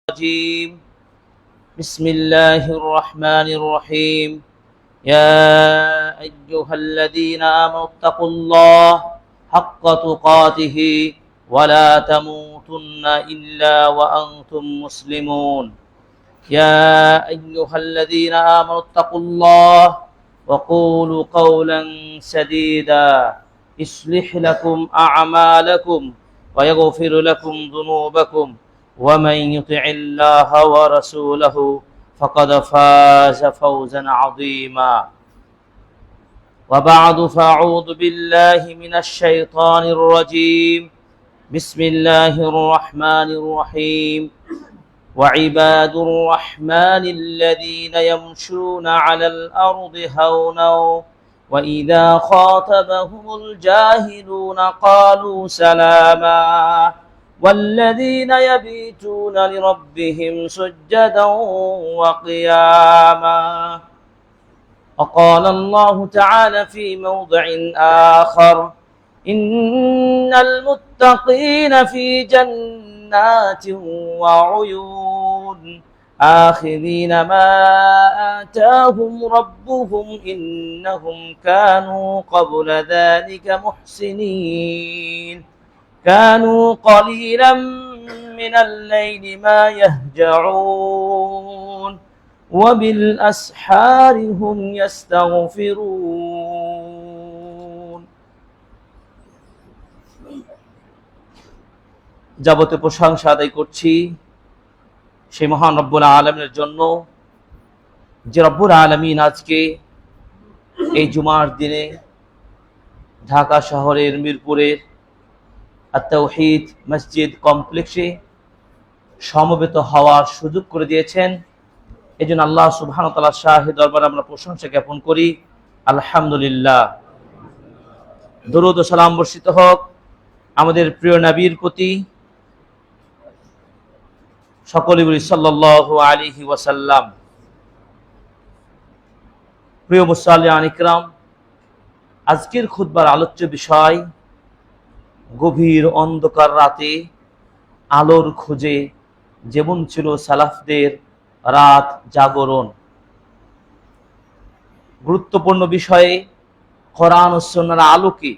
الرجيم بسم الله الرحمن الرحيم يا أيها الذين آمنوا اتقوا الله حق تقاته ولا تموتن إلا وأنتم مسلمون يا أيها الذين آمنوا اتقوا الله وقولوا قولا سديدا يصلح لكم أعمالكم ويغفر لكم ذنوبكم ومن يطع الله ورسوله فقد فاز فوزا عظيما وبعد فأعوذ بالله من الشيطان الرجيم بسم الله الرحمن الرحيم وعباد الرحمن الذين يمشون على الأرض هونا وإذا خاطبهم الجاهلون قالوا سلاما والذين يبيتون لربهم سجدا وقياما وقال الله تعالى في موضع آخر إن المتقين في جنات وعيون آخذين ما آتاهم ربهم إنهم كانوا قبل ذلك محسنين كانوا قليلا من الليل ما يهجعون وبالأسحار هم يستغفرون যাবতীয় প্রশংসা আদায় করছি সেই মহান রব্বুল আলামিনের জন্য, যে রব্বুল আলামিন আজকে এই জুমার দিনে ঢাকা শহরের মিরপুরের আত-তাওহীদ মসজিদ কমপ্লেক্সে সমবেত হওয়ার সুযোগ করে দিয়েছেন। এই জন্য আল্লাহ সুবহানাহু ওয়া তাআলার শাহী দরবারে আমরা প্রশংসা জ্ঞাপন করি, আলহামদুলিল্লাহ। দরুদ ও সালাম বর্ষিত হোক আমাদের প্রিয় নবীর প্রতি, সকলে বলি সাল্লাল্লাহু আলাইহি ওয়াসাল্লাম। প্রিয় মুসল্লিয়ান ইকরাম, আজকের খুতবার আলোচ্য বিষয় গভীর অন্ধকার রাতে আলোর খোঁজে যেমন ছিল সালাফদের রাত জাগরণ। গুরুত্বপূর্ণ বিষয়ে কোরআন ও সুন্নাহর আলোকে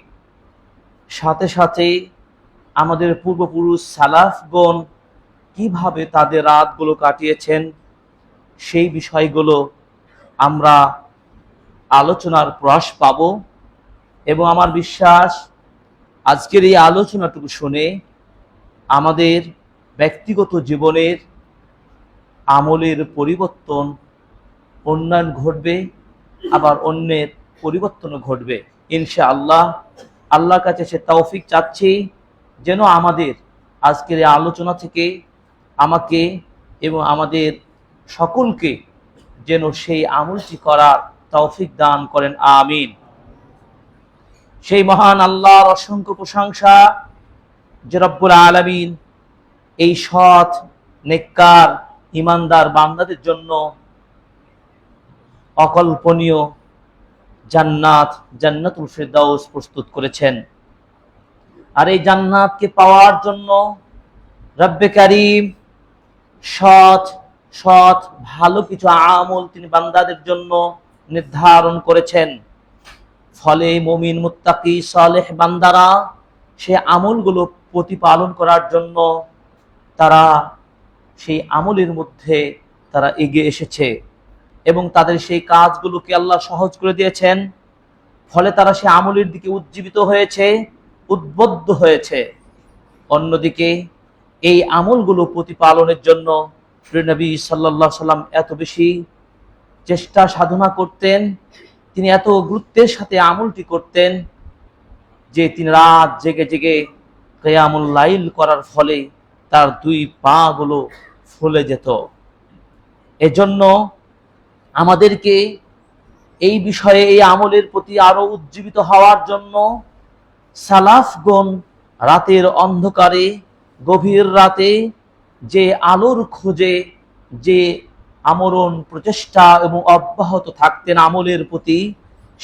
সাথে সাথে আমাদের পূর্বপুরুষ সালাফগণ কিভাবে তাদের রাতগুলো কাটিয়েছেন সেই বিষয়গুলো আমরা আলোচনার প্রয়াস পাব। এবং আমার বিশ্বাস আজকের এই আলোচনাটুকু শুনে আমাদের ব্যক্তিগত জীবনের আমলের পরিবর্তন, উন্নয়ন ঘটবে, আবার অন্যের পরিবর্তনও ঘটবে ইনশাআল্লাহ। আল্লাহর কাছে সে তৌফিক চাচ্ছি যেন আমাদের আজকের এই আলোচনা থেকে আমাকে এবং আমাদের সকলকে যেন সেই আমলটি করার তৌফিক দান করেন, আমিন। সেই মহান আল্লাহর অসংখ্য প্রশংসা যে রব্বুল আলামিন এই সৎ নেককার ইমানদার বান্দাদের জন্য অকল্পনীয় জান্নাত, জান্নাতুল ফেরদাউস প্রস্তুত করেছেন। আর এই জান্নাতকে পাওয়ার জন্য রব্বে কারীম সৎ সৎ ভালো কিছু আমল তিনি বান্দাদের জন্য নির্ধারণ করেছেন। ফলে মুমিন মুত্তাকি সালেহ বান্দারা সে আমলগুলো প্রতিপালন করার জন্য তারা সেই আমলের মধ্যে তারা এগিয়ে এসেছে এবং তাদের সেই কাজগুলোকে আল্লাহ সহজ করে দিয়েছেন। ফলে তারা সেই আমলের দিকে উজ্জীবিত হয়েছে, উদ্বুদ্ধ হয়েছে। অন্যদিকে এই আমলগুলো প্রতিপালনের জন্য প্রিয় নবী সাল্লাল্লাহু আলাইহি সাল্লাম এত বেশি চেষ্টা সাধনা করতেন, তিনি এত গুরুত্বের সাথে আমলটি করতেন যে তিনি রাত জেগে জেগে কিয়ামুল লাইল করার ফলে তার দুই পা গুলো ফুলে যেত। এজন্য আমাদেরকে এই বিষয়ে, এই আমলের প্রতি আরো উজ্জীবিত হওয়ার জন্য সালাফগণ রাতের অন্ধকারে, গভীর রাতে যে আলোর খোঁজে যে আমরণ প্রচেষ্টা এবং অব্যাহত থাকতেন আমলের প্রতি,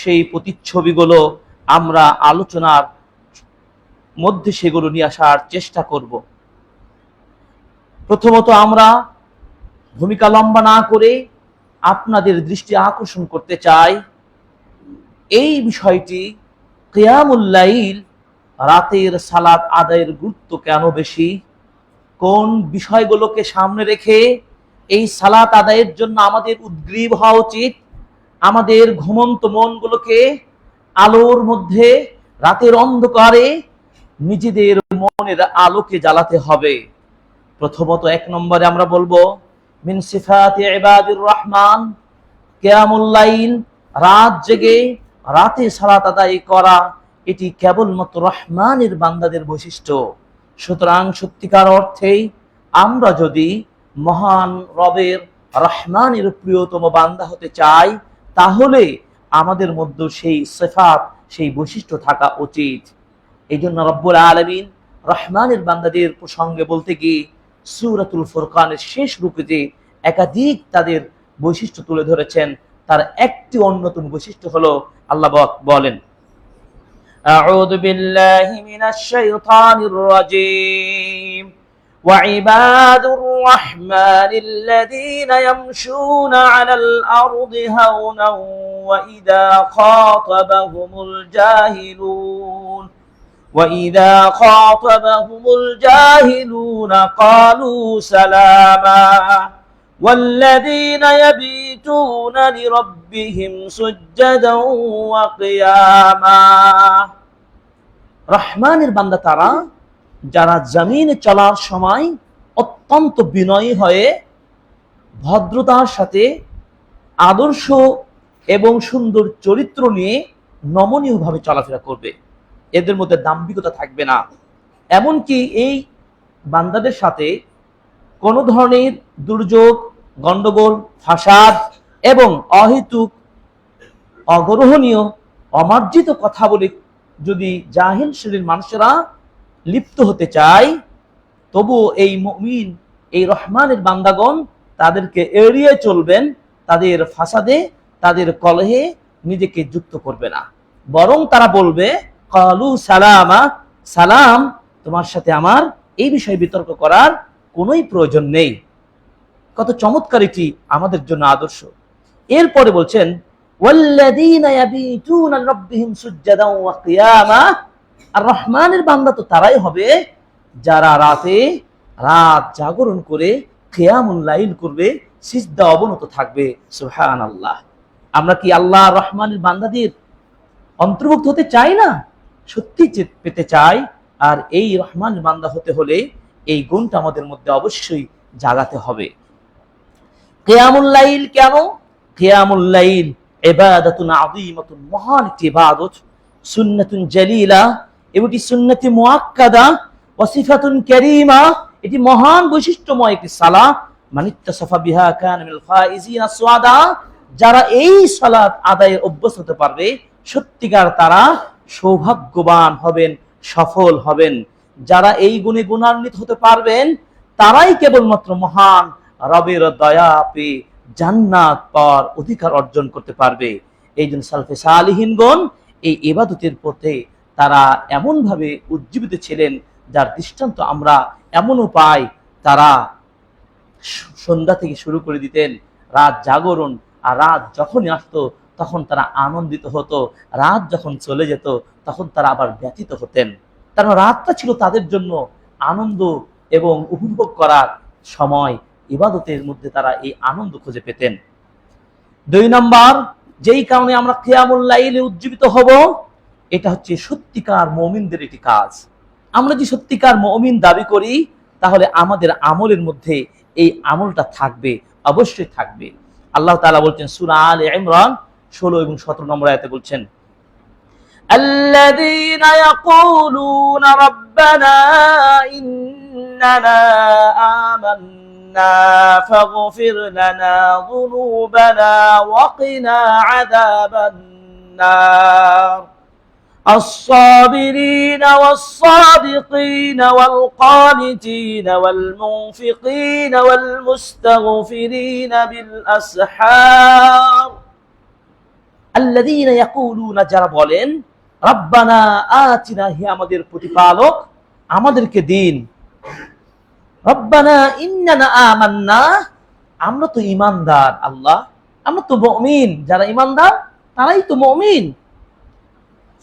সেই প্রতিচ্ছবিগুলো আমরা আলোচনার মধ্যে সেগুলো নিয়ে আসার চেষ্টা করব। প্রথমত আমরা ভূমিকা লম্বা না করে আপনাদের দৃষ্টি আকর্ষণ করতে চাই, এই বিষয়টি কিয়ামুল লাইল, রাতের সালাত আদায়ের গুরুত্ব কেন বেশি, কোন বিষয়গুলোকে সামনে রেখে এই সালাত আদায়ের জন্য আমাদের উদ্গ্রীব হওয়া উচিত, আমাদের ঘুমন্ত মনগুলোকে আলোর মধ্যে রাতের অন্ধকারে নিজেদের মনের আলোকে জ্বালাতে হবে। প্রথমত 1 নম্বরে আমরা বলবো মিন সিফাতি ইবাদির রহমান, কিয়ামুল লাইল, রাত জেগে রাতে সালাত আদায় করা, এটি কেবলমাত্র রহমানের বান্দাদের বৈশিষ্ট্য। সুতরাং সত্যিকার অর্থেই আমরা যদি মহান রবের রহমানের প্রিয়তম বান্দা হতে চাই, তাহলে আমাদের মধ্যে সেই সিফাত, সেই বৈশিষ্ট্য থাকা উচিত। এই জন্য রব্বুল আলামিন রহমানের বান্দাদের প্রসঙ্গে বলতে গিয়ে সূরাতুল ফুরকানের শেষ রূপে একাধিক তাদের বৈশিষ্ট্য তুলে ধরেছেন। তার একটি অন্যতম বৈশিষ্ট্য হলো আল্লাহ বলেন, আউযু বিল্লাহি মিনাশ শাইতানির রাজীম, ওয়া ইবাদুর রাহমানিল্লাযীনা ইয়ামশুনা আলাল আরদি হাওনান ওয়া ইযা খাতাবাহুমুল জাহিলুন وَإِذَا خَاطَبَهُمُ الْجَاهِلُونَ قَالُوا سَلَامًا وَالَّذِينَ يَبِيتُونَ لِرَبِّهِمْ سُجَّدًا وَقِيَامًا। রহমানের বান্দা তারা যারা জমিনে চলার সময় অত্যন্ত বিনয়ী হয়ে ভদ্রতার সাথে আদর্শ এবং সুন্দর চরিত্র নিয়ে নমনীয়ভাবে চলাফেরা করবে, এদের মধ্যে দাম্ভিকতা থাকবে না। এমনকি এই বান্দাদের সাথে কোনো ধরনের দুর্যোগ, গন্ডগোল, ফাসাদ এবং অহেতুক, অগ্রহণীয়, অমার্জিত কথা বলে যদি জাহিল শ্রেণীর মানুষেরা লিপ্ত হতে চায়, তবুও এই মুমিন, এই রহমানের বান্দাগণ তাদেরকে এড়িয়ে চলবেন, তাদের ফাসাদে, তাদের কলহে নিজেকে যুক্ত করবে না, বরং তারা বলবে কালু সালামা, সালাম, তোমার সাথে আমার এই বিষয়ে বিতর্ক করার কোনোই প্রয়োজন নেই। কত চমৎকার এটি আমাদের জন্য আদর্শ। এরপরে বলছেন ওয়াল্লাযীনা ইয়াবিতুনা লিরাব্বিহিম সুজদান ওয়া কিয়ামা, আর রহমানের বান্দা তো তারাই হবে যারা রাত জাগরণ করে কিয়ামুল লাইল করবে, সিজদা অবনত থাকবে। সুবহানাল্লাহ। আমরা কি আল্লাহ রহমানের বান্দাদের অন্তর্ভুক্ত হতে চাই না? সত্যি পেতে চাই। আর এই রহমান বান্দা হতে হলে এই গুণটা আমাদের মধ্যে অবশ্যই জাগাতে হবে। কিয়ামুল লাইল কেন? কিয়ামুল লাইল ইবাদাতুন আযীমাতুন, মহান একটি ইবাদত, সুন্নাতুন জালিলা, এটি সুন্নতি মুআক্কাদা, ওয়া সিফাতুন কারীমা, এটি মহান বৈশিষ্ট্যময় একটি সালাত। মানিত্তাসাফা বিহা কানা মিনাল ফাইজিনা সুআদা, যারা এই সালাত আদায়ে অভ্যস্ত হতে পারবে, সত্যিকার তারা সৌভাগ্যবান হবেন, সফল হবেন। যারা এই গুণে গুণান্বিত হতে পারবেন, তারাই কেবলমাত্র মহান রবের দয়া পেয়ে জান্নাত পাওয়ার অধিকার অর্জন করতে পারবে। এই জন্য সালফে সালিহিনগণ এই ইবাদতের পথে তারা এমন ভাবে উজ্জীবিত ছিলেন, যার দৃষ্টান্ত আমরা এমনও পাই। তারা সন্ধ্যা থেকে শুরু করে দিতেন রাত জাগরণ, আর রাত যখনই আসতো তখন তারা আনন্দিত হতো, রাত যখন চলে যেত তখন তারা আবার ব্যথিত হতেন। কারণ রাতটা ছিল তাদের জন্য আনন্দ এবং উপভোগ করার সময়। ইবাদতের মধ্যে তারা এই আনন্দ খুঁজে পেতেন। 2 নম্বর, যেই কারণে আমরা কিয়ামুল লাইলে উজ্জীবিত হব, এটা হচ্ছে সত্যিকার মুমিনদের একটি কাজ। আমরা যে সত্যিকার মুমিন দাবি করি, তাহলে আমাদের আমলের মধ্যে এই আমলটা থাকবে, অবশ্যই থাকবে। আল্লাহ তাআলা বলছেন সূরা আলে ইমরান 16 এবং 17 নম্বর আয়াতে বলছেন, আল্লাযীনা ইয়াকুলুনা রাব্বানা ইন্নানা আমান্না ফাগফির লানা যুনুবানা ওয়া কিনা আযাবান নার الصابرين والصادقين والقانتين والمنفقين والمستغفرين بالأسحار الذين يقولون, যারা বলেন রব্বানা আতিনা, হে আমাদের প্রতিপালক আমাদেরকে দিন, রব্বানা ইন্নানা আমান্না, আমরা তো ঈমানদার আল্লাহ, আমরা তো মুমিন, যারা ঈমানদার তারাই তো মুমিন।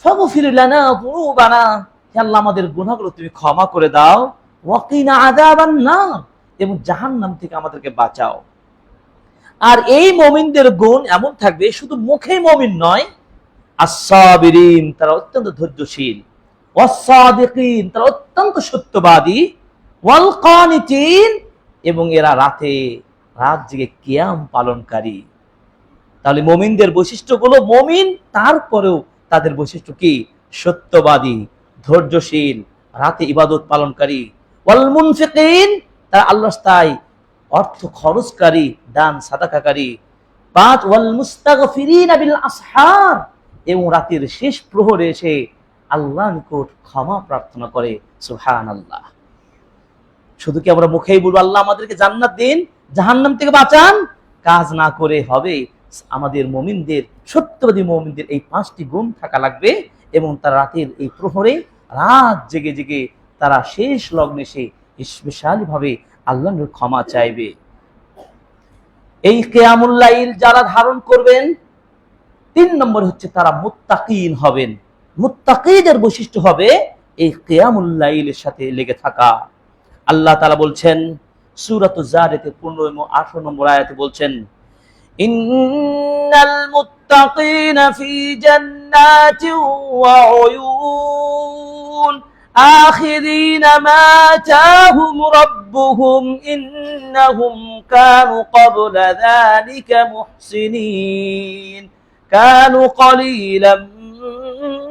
ফাগফির লানা যুনুবানা, হে আল্লাহ আমাদের গুনাহগুলো তুমি ক্ষমা করে দাও, ওয়াকিনা আযাবান নার, এবং জাহান্নাম থেকে আমাদেরকে বাঁচাও। আর এই মুমিনদের গুণ এমন থাকবে, শুধু মুখে মুমিন নয়, আস-সাবিরিন, তারা অত্যন্ত ধৈর্যশীল, ওয়াস-সাদিকিন, তারা অত্যন্ত সত্যবাদী, ওয়াল কানিতিন, এবং এরা রাত জেগে কিয়াম পালনকারী। তাহলে মুমিনদের বৈশিষ্ট্যগুলো, মুমিন তারপরেও তাদের বৈশিষ্ট্য কি? সত্যবাদী, ধৈর্যশীল, রাতে ইবাদত পালনকারী। ওয়াল মুনফিকিন, তারা আল্লাহর রাস্তায় অর্থ খরচকারী, দান সাদাকাকারী। 5 ওয়াল মুস্তাগফিরিনা বিল আসহার, এবং রাতের শেষ প্রহরে এসে আল্লাহর নিকট ক্ষমা প্রার্থনা করে। সুবহানাল্লাহ। শুধু কি আমরা মুখেই বলবো আল্লাহ আমাদেরকে জান্নাত দিন, জাহান্নাম থেকে বাঁচান, কাজ না করে হবে? আমাদের মুমিনদের, সত্যবাদী মুমিনদের এই 5টি গুণ থাকা লাগবে, এবং তারা রাতের এই প্রহরে রাত জেগে জেগে তারা শেষ লগ্নে এসে স্পেশালি ভাবে আল্লাহর ক্ষমা চাইবে। এই কিয়ামুল লাইল যারা ধারণ করবেন, 3 নম্বর হচ্ছে তারা মুত্তাকিন হবেন। মুত্তাকিদের বৈশিষ্ট্য হবে এই কিয়ামুল লাইলের সাথে লেগে থাকা। আল্লাহ তাআলা বলছেন সূরাতুজ জারিয়াতের 15 এবং 18 নম্বর আয়াতে বলছেন, ইন্নাল মুত্তাকিনা ফি জান্নাতিন ওয়া উয়ুন আখিরিনা মা আতাহুম রাব্বুহুম ইন্নাহুম কানু ক্বাবলা যালিকা মুহসিনিন কানু ক্বালীলাম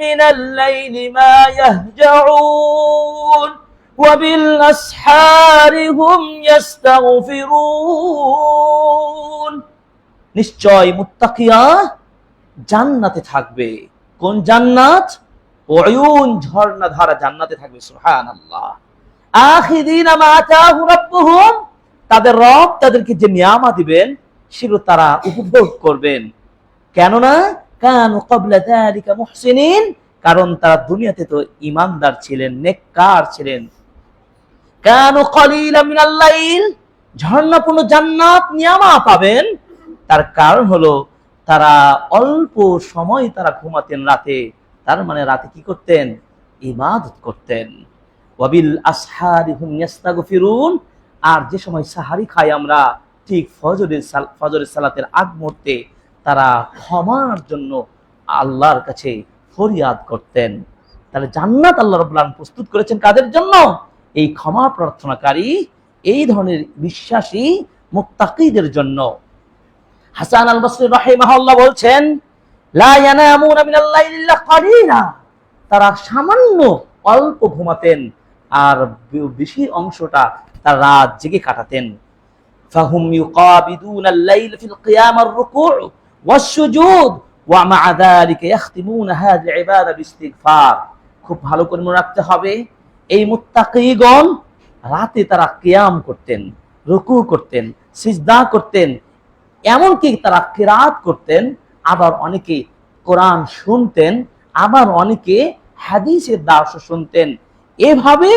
মিনাল লাইলি মা ইয়াহজাউন وبالأسحار هم يستغفرون। নিশ্চয় মুত্তাকিয়া জান্নাতে থাকবে। কোন জান্নাত? উয়ুন, ঝর্ণা ধারা জান্নাতে থাকবে। সুবহানাল্লাহ। আখিদিনা মা আতাহু রাব্বুহুম, তাদের রব তাদেরকে যে নিয়ামত দিবেন সেগুলো তারা উপভোগ করবেন। কেননা কানু ক্বাবলা যালিকা মুহসিনিন, কারণ তারা দুনিয়াতে তো ঈমানদার ছিলেন, নেককার ছিলেন। কানু ক্বালীলাম মিনাল লাইল, ঝর্ণাপূর্ণ জান্নাত নিয়ামত পাবেন। তার কারণ হলো তারা অল্প সময় তারা ঘুমাতেন রাতে, তার মানে রাতে কি করতেন? ইবাদত করতেন। ওয়াবিল আসহারি হুম ইস্তাগফিরুন, আর যে সময় সাহারি খাই আমরা, ঠিক ফজরের সালাতের আগ মুহূর্তে তারা ক্ষমার জন্য আল্লাহর কাছে ফরিয়াদ করতেন। তাহলে জান্নাত আল্লাহ রাব্বুল আলামিন প্রস্তুত করেছেন কাদের জন্য? এই ক্ষমা প্রার্থনাকারী, এই ধরনের বিশ্বাসী মুত্তাকিদের জন্য। হাসান আল বসরি রাহিমাহুল্লাহ বলছেন, লা ইয়ানামুনা মিনাল লাইলি ইল্লা কালিলা, তারা সামান্য অল্প ঘুমাতেন আর বেশি অংশটা তারা রাত জেগে কাটাতেন। ফাহুম ইউকাবিদুনাল লাইল ফিল কিয়াম আর রুকু' ওয়াস সুজুদ ওয়া মা যালিকা ইখতিমুনা হাযিহি ইবাদা বিইস্তিগফার। খুব ভালো করে মনে রাখতে হবে, এই মুত্তাকিগণ রাতে তারা কিয়াম করতেন, রুকু করতেন, সিজদা করতেন, এমনকি তারা কিরাত করতেন, আবার অনেকে কোরআন শুনতেন, আবার অনেকে হাদিসের দার্স শুনতেন। এভাবে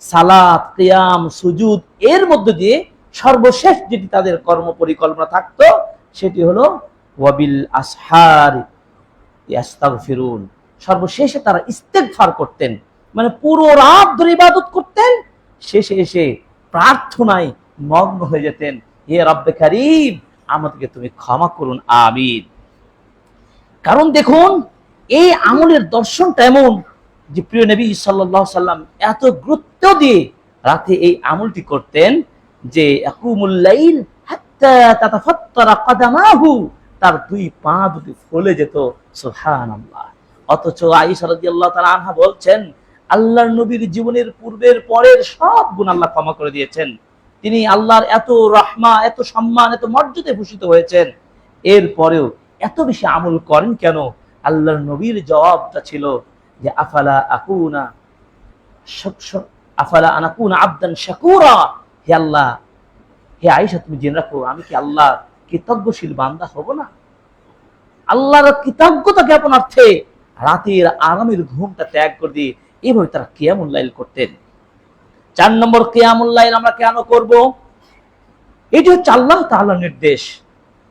সালাত, কিয়াম, সুজুদ, এর মধ্য দিয়ে সর্বশেষ যেটি তাদের কর্ম পরিকল্পনা থাকতো সেটি হলো ওয়াবিল আসহারি ইস্তাগফিরুন, সর্বশেষে তারা ইস্তেগফার করতেন। মানে পুরো রাত ধরে ইবাদত করতেন, শেষে এসে প্রার্থনায় মগ্ন হয়ে যেতেন, হে রব্বে কারীম আমাদেরকে তুমি ক্ষমা করুন, আমিন। কারণ দেখুন এই আমলের দর্শনটা এমন যে প্রিয় নবী সাল্লাল্লাহু আলাইহি সাল্লাম এত গুরুত্ব দিয়ে রাতে এই আমলটি করতেন যে ইয়াকুমুল লাইল হাত্তা তাতাফাত্তারা কদামাহু, তার 2 পা দুটি ফুলে যেত। সুবহানাল্লাহ। অথচ আয়েশা রাদিয়াল্লাহু তাআলা আনহা বলছেন, আল্লাহর নবীর জীবনের পূর্বের পরের সব গুনাহ আল্লাহ ক্ষমা করে দিয়েছেন। তিনি আল্লাহর এত রহমত, এত সম্মান, এত মর্যাদায় ভূষিত হয়েছেন, এরপরেও এত বেশি আমল করেন কেন? আল্লাহর নবীর জবাবটা ছিল যে আফালা আনাকুনা আবদান শাকুরা, হে আল্লাহ, হে আয়েশা তুমি জেনে রাখো আমি কি আল্লাহর কৃতজ্ঞশীল বান্দা হব না? আল্লাহর কৃতজ্ঞতা জ্ঞাপনার্থে রাতের আরামের ঘুমটা ত্যাগ করে দিয়ে এভাবে তারা কিয়ামুল লাইল করতেন। 4 নম্বর, কিয়ামুল লাইল আমরা কেন করব? এটি হচ্ছে আল্লাহ তাআলার নির্দেশ।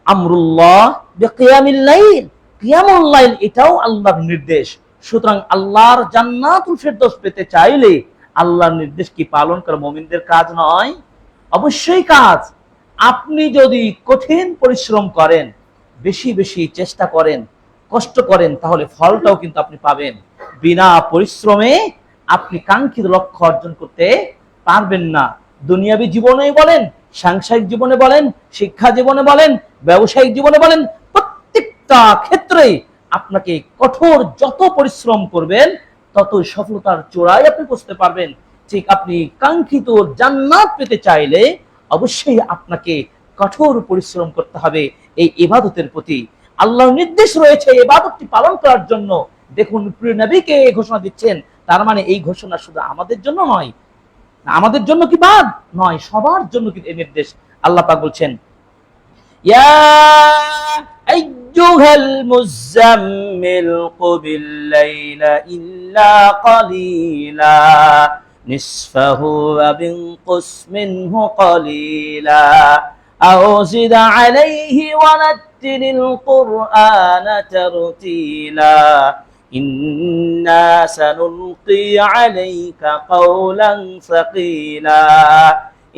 আমরুল্লাহ বিকিয়ামিল লাইল, কিয়ামুল লাইল এটাও আল্লাহর নির্দেশ। সুতরাং আল্লাহর জান্নাতুল ফেরদৌস পেতে চাইলে আল্লাহর নির্দেশ কি পালন করা মুমিনদের কাজ নয়? অবশ্যই কাজ। আপনি যদি কঠিন পরিশ্রম করেন, বেশি বেশি চেষ্টা করেন, কষ্ট করেন, তাহলে ফলটাও কিন্তু আপনি পাবেন। বিনা পরিশ্রমে আপনি কাঙ্ক্ষিত লক্ষ্য অর্জন করতে পারবেন না। দুনিয়াবী জীবনে বলেন, সাংসারিক জীবনে বলেন, শিক্ষা জীবনে বলেন, ব্যবসায়িক জীবনে বলেন, প্রত্যেকটা ক্ষেত্রে আপনাকে কঠোর যত পরিশ্রম করবেন ততই সফলতার চূড়ায় আপনি পৌঁছতে পারবেন। ঠিক আপনি কাঙ্ক্ষিত জান্নাত পেতে চাইলে অবশ্যই আপনাকে কঠোর পরিশ্রম করতে হবে এই ইবাদতের প্রতি। আল্লাহর নির্দেশ রয়েছে এই ইবাদতটি পালন করার জন্য। দেখুন প্রিয় নবীকে ঘোষণা দিচ্ছেন, তার মানে এই ঘোষণা শুধু আমাদের জন্য নয়, আমাদের জন্য কি বাদ নয়, সবার জন্য কিন্তু এই নির্দেশ। আল্লাহ পাক বলছেন, ইয়া আইয়ুহাল মুযাম্মিল কুমিল লাইলা ইল্লা কালিলা নিসফাহু ওয়া বিনকুস মিনহু কালিলা আও জিদ আলাইহি ওয়া রাত্তিলিল কুরআনা তারতিলা ইন্না সানুলকি আলাইকা কাওলান সাকিলা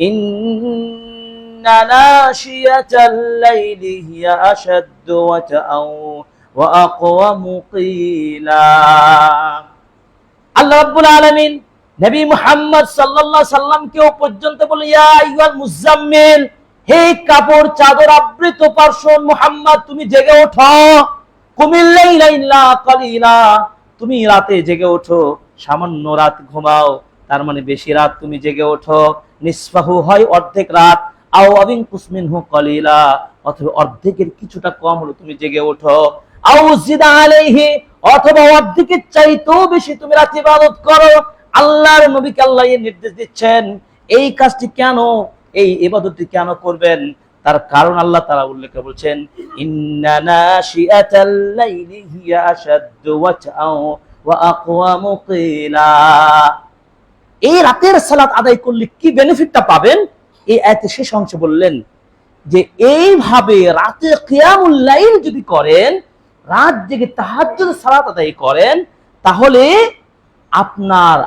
ইন্না নাশিয়াতাল লাইলি হিয়া আশাদ্দু ওয়াতাআও ওয়া আকওয়ামু কিলা। আল্লাহ রাব্বুল আলামিন নবী মুহাম্মদ সাল্লাল্লাহু আলাইহি সাল্লামকেও পর্যন্ত বলে, ইয়া আইয়ুহাল মুযাম্মিল, হে কাপড় চাদর আবৃত পার্সন মুহাম্মদ, তুমি জেগে ওঠো। কুমিল লাইলা ইল্লা কালিলা, তুমি রাতে জেগে ওঠো, সামান্য রাত ঘুমাও, তার মানে বেশি রাত তুমি জেগে ওঠো। নিসফাহু হয় অর্ধেক রাত, আও আবিনকুস মিনহু কালিলা অথবা অর্ধেকের কিছুটা কম হলো তুমি জেগে ওঠো। আও জিদ আলাইহি অথবা অর্ধেকের চাইতেও বেশি তুমি রাত ইবাদত করো। আল্লাহর নবীকে আল্লাহ এই নির্দেশ দিচ্ছেন। এই কাজটি কেন, এই ইবাদতটি কেন করবেন, তার কারণ আল্লাহ তাআলা উল্লেখ বলছেন, ইন্না নাশিআতাল লাইলি হিয়া আশাদ্দু ওয়াতআও ওয়া আকওয়ামু কিলা। এই রাতের সালাত আদায় করলে কি বেনিফিটটা পাবেন, এই আয়াতের শেষ অংশে বললেন যে এইভাবে রাতে কিয়ামুল লাইল যদি করেন, রাত জেগে তাহাজ্জুদের সালাত আদায় করেন, তাহলে আপনার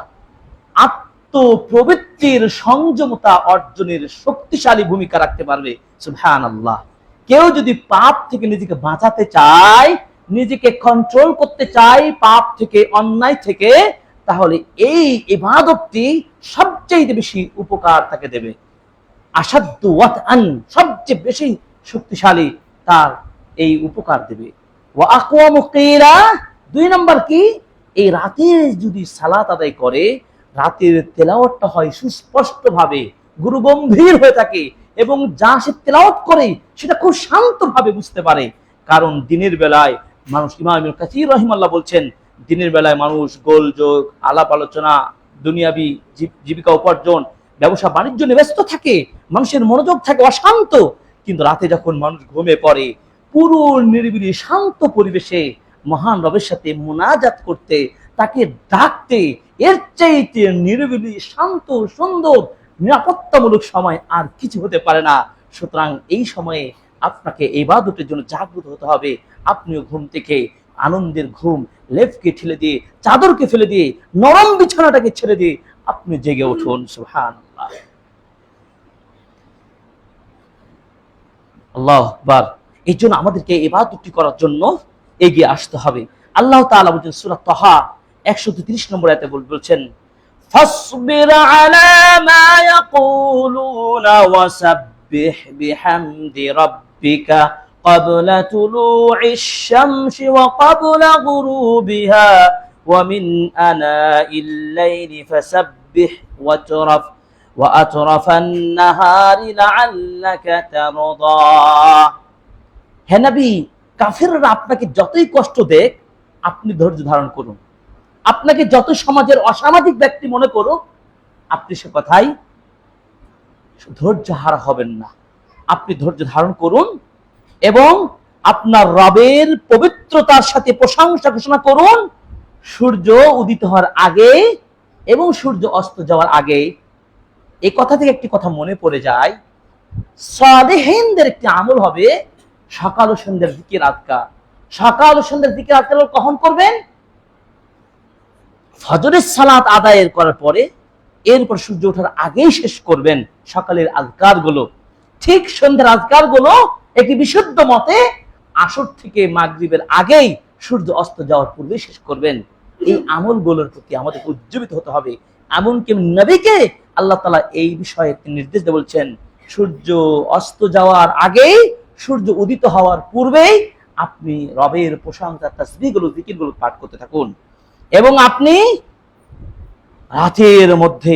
আত্মপ্রবৃত্তির সংযমতা অর্জনের শক্তিশালী ভূমিকা রাখতে পারবে। সুবহানাল্লাহ। কেউ যদি পাপ থেকে নিজেকে বাঁচাতে চায়, নিজেকে কন্ট্রোল করতে চায় পাপ থেকে, অন্যায় থেকে, তাহলে এই ইবাদতটি সবচেয়ে বেশি উপকার তাকে দেবে। আসাদ্দু ওয়াতআন, সবচেয়ে বেশি শক্তিশালী তার এই উপকার দেবে। ওয়া আকওয়ামু কিলা, দুই নম্বর কি, এই রাতে যদি সালাত আদায় করে, রাতের তেলাওয়াতটা হয় সুস্পষ্টভাবে, গুরুগম্ভীর হয়ে থাকে, এবং যা সে তেলাওয়াত করে সেটা খুব শান্তভাবে বুঝতে পারে। কারণ দিনের বেলায় মানুষ, ইমাম ইবনে কাসির রাহিমাহুল্লাহ বলছেন, দিনের বেলায় মানুষ গোলযোগ, আলাপ আলোচনা, দুনিয়াবী জীবিকা উপার্জন, ব্যবসা বাণিজ্য নিয়ে ব্যস্ত থাকে, মানুষের মনোযোগ থাকে অশান্ত। কিন্তু রাতে যখন মানুষ ঘুমিয়ে পড়ে, পুরো নিরিবিলি শান্ত পরিবেশে মহান রবের সাথে মুনাজাত করতে, তাকে ডাকতে, এর চাইতে নিরিবিলি শান্ত সুন্দর নিরাপত্তামূলক সময় আর কিছু হতে পারে না। সুতরাং এই সময়ে আপনাকে ইবাদতের জন্য জাগ্রত হতে হবে। আপনিও ঘুম থেকে আনন্দের ঘুম লেফকে ঠেলে দিয়ে, চাদরকে ফেলে দিয়ে, নরম বিছানাটাকে ছেড়ে দিয়ে আপনি জেগে উঠুন। সুবহানাল্লাহ, আল্লাহু আকবার। এই জন্য আমাদেরকে ইবাদতটি করার জন্য এগিয়ে আসতে হবে। আল্লাহ তাআলা বলেন সূরা তাহা 133 নম্বর আয়াতে বলছেন, ফাসবির আলা মা ইয়াকুলুনা ওয়াসাব্বিহ বিহামদি রাব্বিকা ক্বাবলা তুলুইশ শামসি ওয়া ক্বাবলা গুরুবিহা ওয়া মিন আনাইল লাইলি ফাসাব্বিহ ওয়া আতরাফান নাহারি লাআল্লাকা তারদা। হে নবী, কাফেররা আপনাকে যতই কষ্ট দেখ, আপনি ধৈর্য ধারণ করুন। আপনাকে যত সমাজের অসামাজিক ব্যক্তি মনে করুক, আপনি সে কথাই ধৈর্য হারা হবেন না। আপনি ধৈর্য ধারণ করুন এবং আপনার রবের পবিত্রতার সাথে প্রশংসা ঘোষণা করুন সূর্য উদিত হওয়ার আগে এবং সূর্য অস্ত যাওয়ার আগে। এই কথা থেকে একটি কথা মনে পড়ে যায়, সালেহিনদের একটি আমল হবে সকাল ও সন্ধ্যার জিকির আজকার। সকাল ও সন্ধ্যার জিকির আজকার কখন করবেন? ফজরের সালাত আদায়ের করার পরে, এরপর সূর্য ওঠার আগেই শেষ করবেন সকালের আজকার গুলো। ঠিক সন্ধ্যার আজকার গুলো একটি বিশুদ্ধ মতে আসর থেকে মাগরিবের আগেই সূর্য অস্ত যাওয়ার পূর্বে শেষ করবেন। এই আমলগুলোর প্রতি আমাদের উজ্জীবিত হতে হবে। এমনকি নবীকে আল্লাহ তাআলা এই বিষয়ে নির্দেশ দিয়ে বলছেন, সূর্য অস্ত যাওয়ার আগেই, সূর্য উদিত হওয়ার পূর্বেই আপনি রবের প্রশংসা, তাসবিহগুলো, জিকিরগুলো পাঠ করতে থাকুন। এবং আপনি রাতের মধ্যে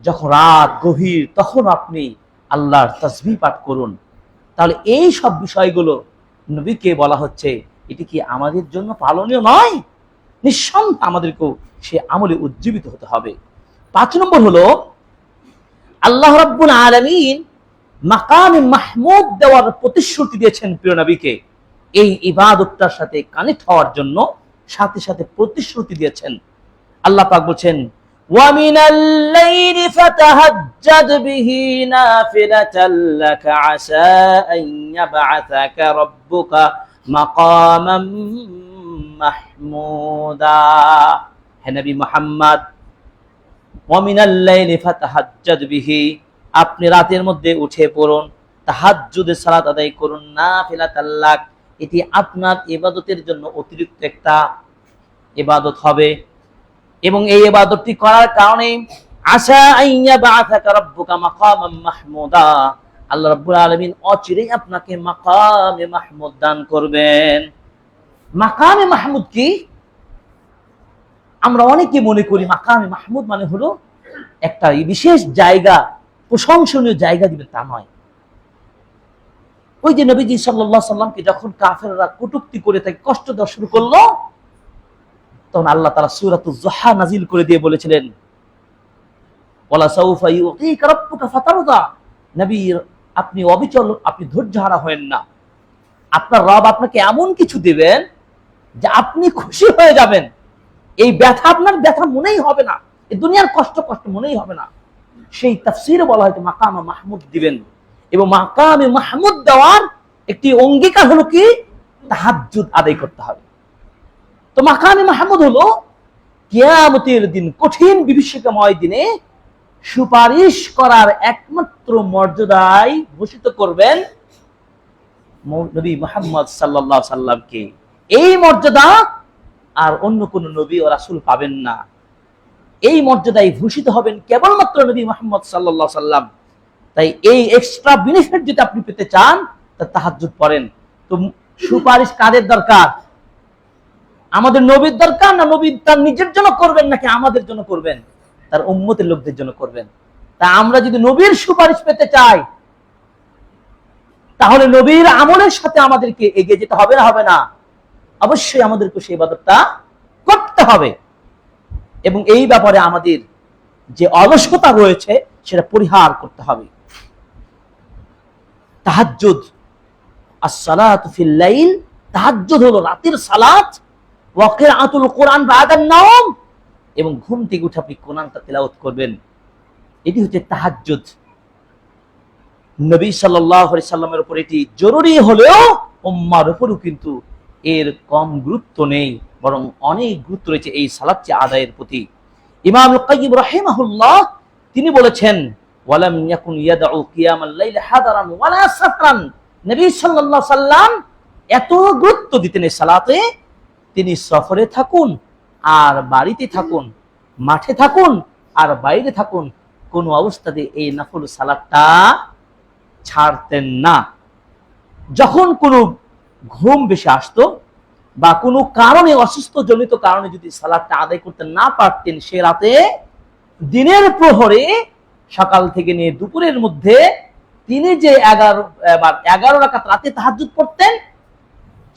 যখন রাত গভীর, তখন আপনি আল্লাহর তাসবিহ পাঠ করুন। তাহলে এই সব বিষয়গুলো নবীকে বলা হচ্ছে, এটি কি আমাদের জন্য পালনীয় নয়? নিঃসন্দেহে আমাদেরকেও সে আমলে উজ্জীবিত হতে হবে। 5 নম্বর হলো, আল্লাহ রাব্বুল আলামিন মাকামে মাহমুদ দেওয়ার প্রতিশ্রুতি দিয়েছেন প্রিয় নবীকে। এই ইবাদতটার সাথে কানেক্ট হওয়ার জন্য সাথে সাথে প্রতিশ্রুতি দিয়েছেন। আল্লাহ পাক বলছেন, ওয়া মিনাল লাইলি ফাতাহাজ্জাদ বিহি নাফিলাতাল লাকা আসা আন ইয়াবআসাকা রাব্বুকা মাকামান মাহমুদা। হে নবী মুহাম্মদ, ওয়া মিনাল লাইলি ফাতাহাজ্জাদ বিহি, আপনি রাতের মধ্যে উঠে পড়ুন, তাহাজ্জুদের সালাত আদায় করুন, নাফিলাতাল লাক, এটি আপনার ইবাদতের জন্য অতিরিক্ত একটা ইবাদত হবে। এবং এই ইবাদতটি করার কারণে আশা আইয়া বাআসাকা রাব্বুকা মাকামান মাহমুদা, আল্লাহ রাব্বুল আলামিন অচিরেই আপনাকে মাকামে মাহমুদ দান করবেন। মাকামে মাহমুদ কি? আমরা অনেকে মনে করি মাকামে মাহমুদ মানে হলো একটা বিশেষ জায়গা, প্রশংসনীয় জায়গা দিবেন, তা নয়। ওই যে নবীজি সাল্লাল্লাহু আলাইহি সাল্লামকে যখন কাফেররা কটূক্তি করে তাকে কষ্ট দেওয়া শুরু করলো, তখন আল্লাহ তাআলা সূরাতুজ যুহা নাজিল করে দিয়ে বলেছিলেন, ওয়ালা সাউফা ইউতিকা রাব্বুকা ফাতারদা, নবী আপনি অবিচল, আপনি ধৈর্যহারা হবেন না। আপনার রব আপনাকে এমন কিছু দিবেন যে আপনি খুশি হয়ে যাবেন। এই ব্যথা আপনার ব্যথা মনেই হবে না, এই দুনিয়ার কষ্ট কষ্ট মনেই হবে না। সেই তাফসীরে বলা হয়তো মাকামে মাহমুদ দিবেন। এবং মাকামে মাহমুদ দেওয়ার একটি অঙ্গীকার হলো কি? তাহাজ্জুদ আদায় করতে হবে। তো মাকামে মাহমুদ হলো কিয়ামতের দিন, কঠিন বিভীষিকাময় দিনে সুপারিশ করার একমাত্র মর্যাদায় ভূষিত করবেন নবী মুহাম্মদ সাল্লাল্লাহু আলাইহি সাল্লামকে। এই মর্যাদা আর অন্য কোন নবী ও রাসূল পাবেন না। এই মর্যাদায় ভূষিত হবেন কেবলমাত্র নবী মুহাম্মদ সাল্লাল্লাহু আলাইহি সাল্লাম। তাই এই এক্সট্রা বেনিফিট যদি আপনি পেতে চান, তা তাহাজ্জুদ পড়েন। তো সুপারিশ কাদের দরকার? আমাদের নবীর দরকার, না নবী তার নিজের জন্য করবেন, নাকি আমাদের জন্য করবেন? তার উম্মতের লোকদের জন্য করবেন। তা আমরা যদি নবীর সুপারিশ পেতে চাই, তাহলে নবীর আমলের সাথে আমাদেরকে এগিয়ে যেতে হবে না? হবে না? অবশ্যই আমাদেরকে সেই ইবাদতটা করতে হবে। এবং এই ব্যাপারে আমাদের যে অলসতা রয়েছে সেটা পরিহার করতে হবে। তাহাজ্জুদ, আস-সালাতু ফিল লাইল, তাহাজ্জুদ হলো রাতের সালাত, ওয়া কিরাআতুল কোরআন বাদান নাওম, এবং ঘুম থেকে উঠে আপনি কোরআনটা তেলাওয়াত করবেন। এটি হচ্ছে তাহাজ্জুদ। নবী সাল্লাল্লাহু আলাইহি সাল্লামের উপর এটি জরুরি হলেও উম্মার উপরও কিন্তু এর কম গুরুত্ব নেই, বরং অনেক গুরুত্ব রয়েছে এই সালাত আদায়ের প্রতি। ইমাম আল কাইয়িম রাহিমাহুল্লাহ তিনি বলেছেন, ওয়ালাম ইয়াকুন ইয়াদউ কিয়ামাল লাইল হাদারান ওয়ালা সাফরান, নবী সাল্লাল্লাহু আলাইহি সাল্লাম এত গুরুত্ব দিতেন এই সালাতে, তিনি সফরে থাকুন আর বাড়িতে থাকুন, মাঠে থাকুন আর বাইরে থাকুন, কোন অবস্থাতে এই নফল সালাতটা ছাড়তেন না। যখন কোনো ঘুম বেশি আসতো বা কোনো কারণে, অসুস্থ জনিত কারণে যদি সালাতটা আদায় করতে না পারতেন, সে রাতে দিনের প্রহরে, সকাল থেকে নিয়ে দুপুরের মধ্যে তিনি যে 11 রাকাত রাতে তাহাজ্জুদ পড়তেন,